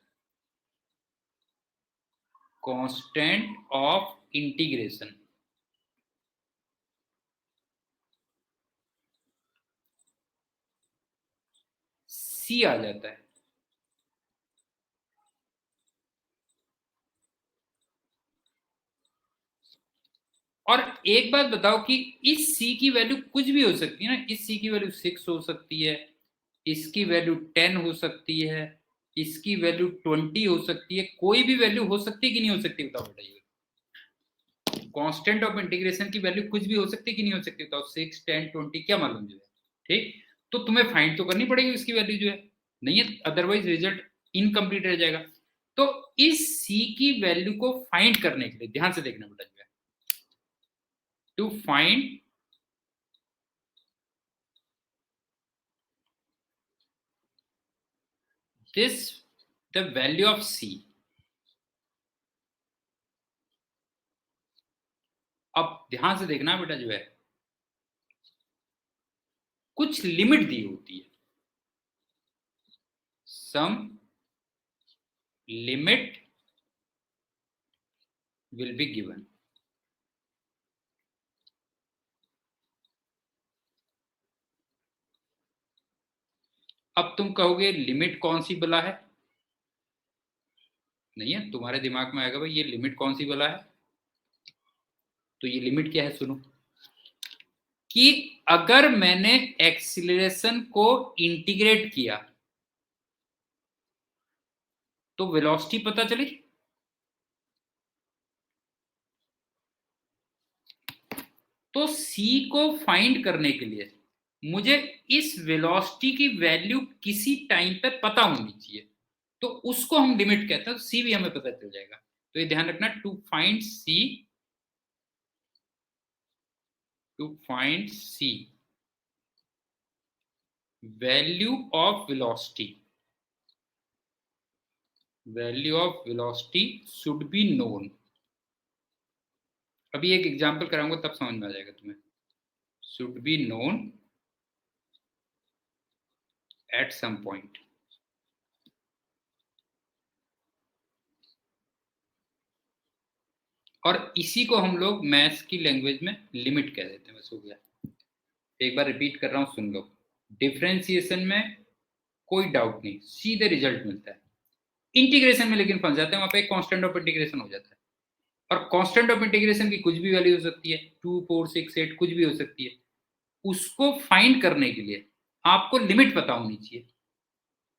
कांस्टेंट ऑफ इंटीग्रेशन। सी आ जाता है। और एक बात बताओ कि इस c की वैल्यू कुछ भी हो सकती है ना, इस c की वैल्यू 6 हो सकती है, इसकी वैल्यू 10 हो सकती है, इसकी वैल्यू 20 हो सकती है, कोई भी वैल्यू हो सकती है कि नहीं हो सकती, बताओ बेटा। ये कांस्टेंट ऑफ इंटीग्रेशन की वैल्यू कुछ भी हो सकती है कि नहीं हो सकती, बताओ। 6, 10, 20 क्या मालूम जो है, ठीक। तो तुम्हें फाइंड तो करनी पड़ेगी उसकी वैल्यू जो है, नहीं है अदरवाइज रिजल्ट इनकम्प्लीट रह जाएगा। तो इस c की वैल्यू को फाइंड करने के लिए ध्यान से देखना बेटा जो है, to find this the value of c। अब ध्यान से देखना बेटा जो है, कुछ लिमिट दी होती है, सम लिमिट विल बी गिवन। अब तुम कहोगे लिमिट कौन सी बला है, नहीं है तुम्हारे दिमाग में आएगा भाई ये लिमिट कौन सी बला है। तो ये लिमिट क्या है, सुनो, कि अगर मैंने एक्सीलरेशन को इंटीग्रेट किया तो वेलोसिटी पता चली। तो c को फाइंड करने के लिए मुझे इस वेलोसिटी की वैल्यू किसी टाइम पे पता होनी चाहिए, तो उसको हम लिमिट कहते हैं, तो c भी हमें पता चल जाएगा। तो ये ध्यान रखना, to find c value of velocity, value of velocity should be known. अभी एक एग्जांपल कराऊंगा तब समझ में आ जाएगा तुम्हें। Should be known at some point. और इसी को हम लोग मैथ्स की लैंग्वेज में लिमिट कह देते हैं, बस हो गया। एक बार रिपीट कर रहा हूं, सुन लो। डिफरेंशिएशन में कोई डाउट नहीं, सीधे रिजल्ट मिलता है। इंटीग्रेशन में लेकिन फंस जाते हैं, वहां पे एक कांस्टेंट ऑफ इंटीग्रेशन हो जाता है। और कांस्टेंट ऑफ इंटीग्रेशन की कुछ भी वैल्यू हो सकती है, 2, 4, 6, 8 कुछ भी हो सकती है। उसको फाइंड करने के लिए आपको लिमिट पता होनी चाहिए।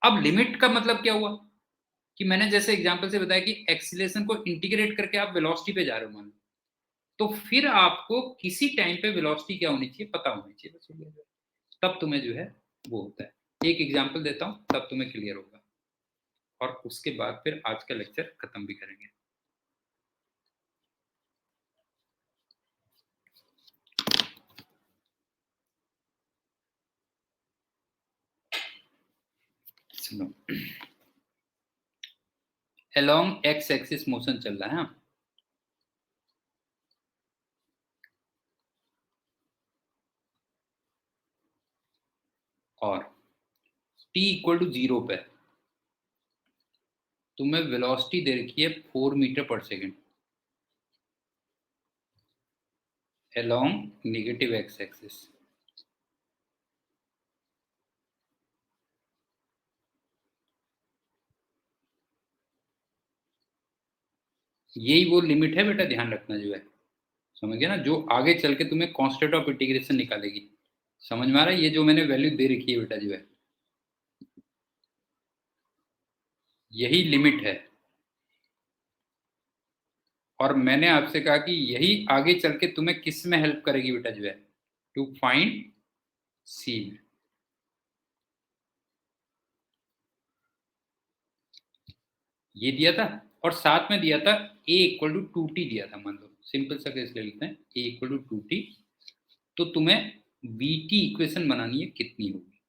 अब लिमिट का मतलब क्या हुआ, कि मैंने जैसे एग्जांपल से बताया कि एक्सीलरेशन को इंटीग्रेट करके आप वेलोसिटी पे जा रहे हो मान लो, तो फिर आपको किसी टाइम पे वेलोसिटी क्या होनी चाहिए पता होनी चाहिए, बस हो गया। तब तुम्हें जो है वो होता है। एक एग्जांपल देता हूं तब तुम्हें क्लियर होगा, और उसके बाद फिर आज का लेक्चर खत्म भी करेंगे। सुनो, अलोंग एक्स एक्सिस मोशन चल रहा है, हाँ? और t इक्वल टू 0 पे तुम्हें वेलोसिटी दे रखी है 4 मीटर पर second along negative x axis. यही वो लिमिट है बेटा, ध्यान रखना जो है, समझ गया ना, जो आगे चल के तुम्हें कांस्टेंट ऑफ इंटीग्रेशन निकालेगी। समझ में आ रहा है, ये जो मैंने वैल्यू दे रखी है बेटा जो है, यही लिमिट है। और मैंने आपसे कहा कि यही आगे चल के तुम्हें किस में हेल्प करेगी बेटा जो है, टू फाइंड सी। ये दिया था, और साथ में दिया था a इक्वल टू 2t दिया था, मान लो सिंपल सा केस ले लेते हैं, a इक्वल टू 2t। तो तुम्हें v की इक्वेशन बनानी है, कितनी होगी।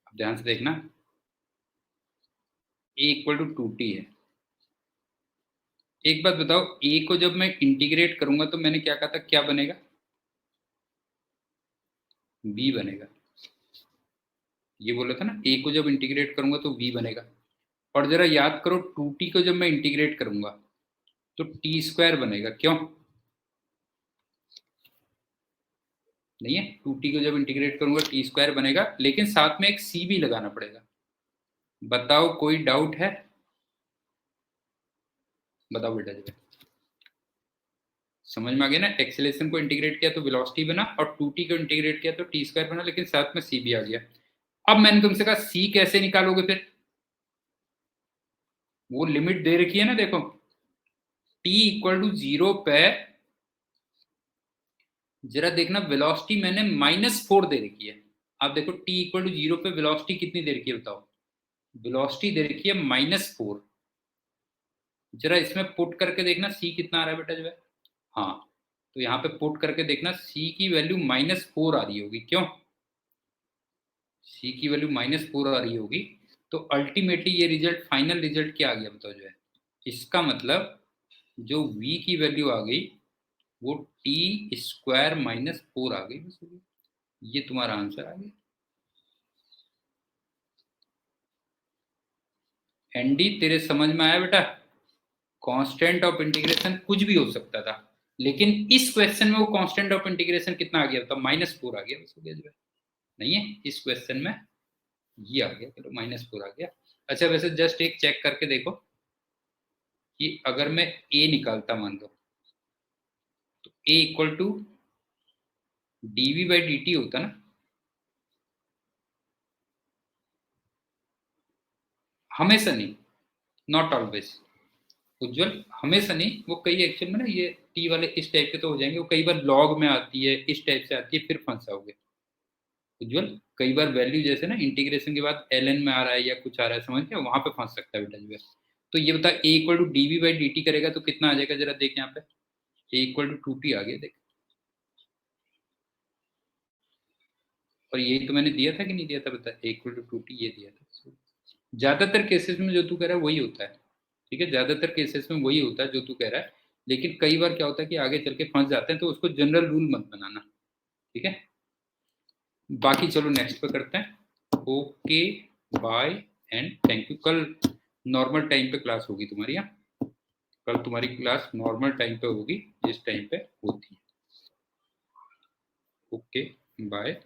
अब ध्यान से देखना, ए इक्वल टू 2t है। एक बात बताओ, ए को जब मैं इंटीग्रेट करूंगा तो मैंने क्या कहा था, क्या बनेगा, b बनेगा। ये बोला था ना, ए को जब इंटीग्रेट करूंगा तो b बनेगा। और जरा याद करो, 2t को जब मैं इंटीग्रेट करूंगा तो टी स्क्वायर बनेगा, क्यों नहीं है? 2t को जब इंटीग्रेट करूंगा टी स्क्वायर बनेगा, लेकिन साथ में एक c भी लगाना पड़ेगा। बताओ, कोई डाउट है? बताओ बेटा जी। समझ में आ गया ना, एक्सेलेरेशन को इंटीग्रेट किया तो वेलोसिटी बना, और 2t को इंटीग्रेट किया तो टी स्क्वायर बना, लेकिन साथ में c भी आ गया। अब मैंने तुमसे कहा c कैसे निकालोगे फिर, वो लिमिट दे रखी है ना, देखो t इक्वल टू 0 पे जरा देखना, वेलोसिटी मैंने -4 दे रखी है। आप देखो t इक्वल टू 0 पे वेलोसिटी कितनी दे रखी है, बताओ। वेलोसिटी दे रखी है -4। जरा इसमें पुट करके देखना c कितना आ रहा है बेटा जो है। हाँ, तो यहाँ पे पुट करके देखना, c की वैल्यू -4 आ रही होगी, क्यों c की वैल्यू -4 आ रही होगी। तो अल्टीमेटली ये रिजल्ट, फाइनल रिजल्ट क्या आ गया बताओ जो है। इसका मतलब जो v की वैल्यू आ गई वो टी स्क्वायर -4 आ गई, बस हो गया। ये तुम्हारा आंसर आ गया। एनडी, तेरे समझ में आया बेटा? कांस्टेंट ऑफ इंटीग्रेशन कुछ भी हो सकता था, लेकिन इस क्वेश्चन में वो कांस्टेंट ऑफ इंटीग्रेशन कितना आ गया, तो -4 आ गया, बस हो गया जो है। नहीं है, इस क्वेश्चन में ये आ गया, चलो -4 आ गया। अच्छा, वैसे जस्ट एक चेक करके देखो कि अगर मैं ए निकालता मान लो, तो a equal to d v by d t होता ना। हमेशा नहीं, नॉट ऑलवेज उज्जवल, हमेशा नहीं। वो कई एक्चुअल में ना, ये टी वाले इस टाइप के तो हो जाएंगे, वो कई बार लॉग में आती है, इस टाइप से आती है, फिर फंस जाओगे उज्जवल। कई बार वैल्यू जैसे ना इंटीग्रेशन के बाद एल एन में आ रहा है या कुछ आ रहा है, समझ गया, वहां पे फंस सकता है बेटा जो है। तो ये बता, a equal to d v by d t करेगा तो कितना आ जाएगा, जरा देख यहाँ पे। ए इक्वल टू 2t आ गया, देख। और यही तो मैंने दिया था कि नहीं दिया था, बता, ए इक्वल टू 2t ये दिया था। ज्यादातर केसेस में जो तू कह रहा है वही होता है, ठीक है, ज्यादातर केसेस में वही होता है जो तू कह रहा है। लेकिन कई बार क्या होता है कि आगे चल के फंस जाते हैं, तो उसको जनरल रूल मत बनाना, ठीक है। बाकी चलो नेक्स्ट पे करते हैं। Okay, bye and thank you. कल नॉर्मल टाइम पे क्लास होगी तुम्हारी, यहाँ कल तुम्हारी क्लास नॉर्मल टाइम पे होगी, जिस टाइम पे होती है। Okay, bye.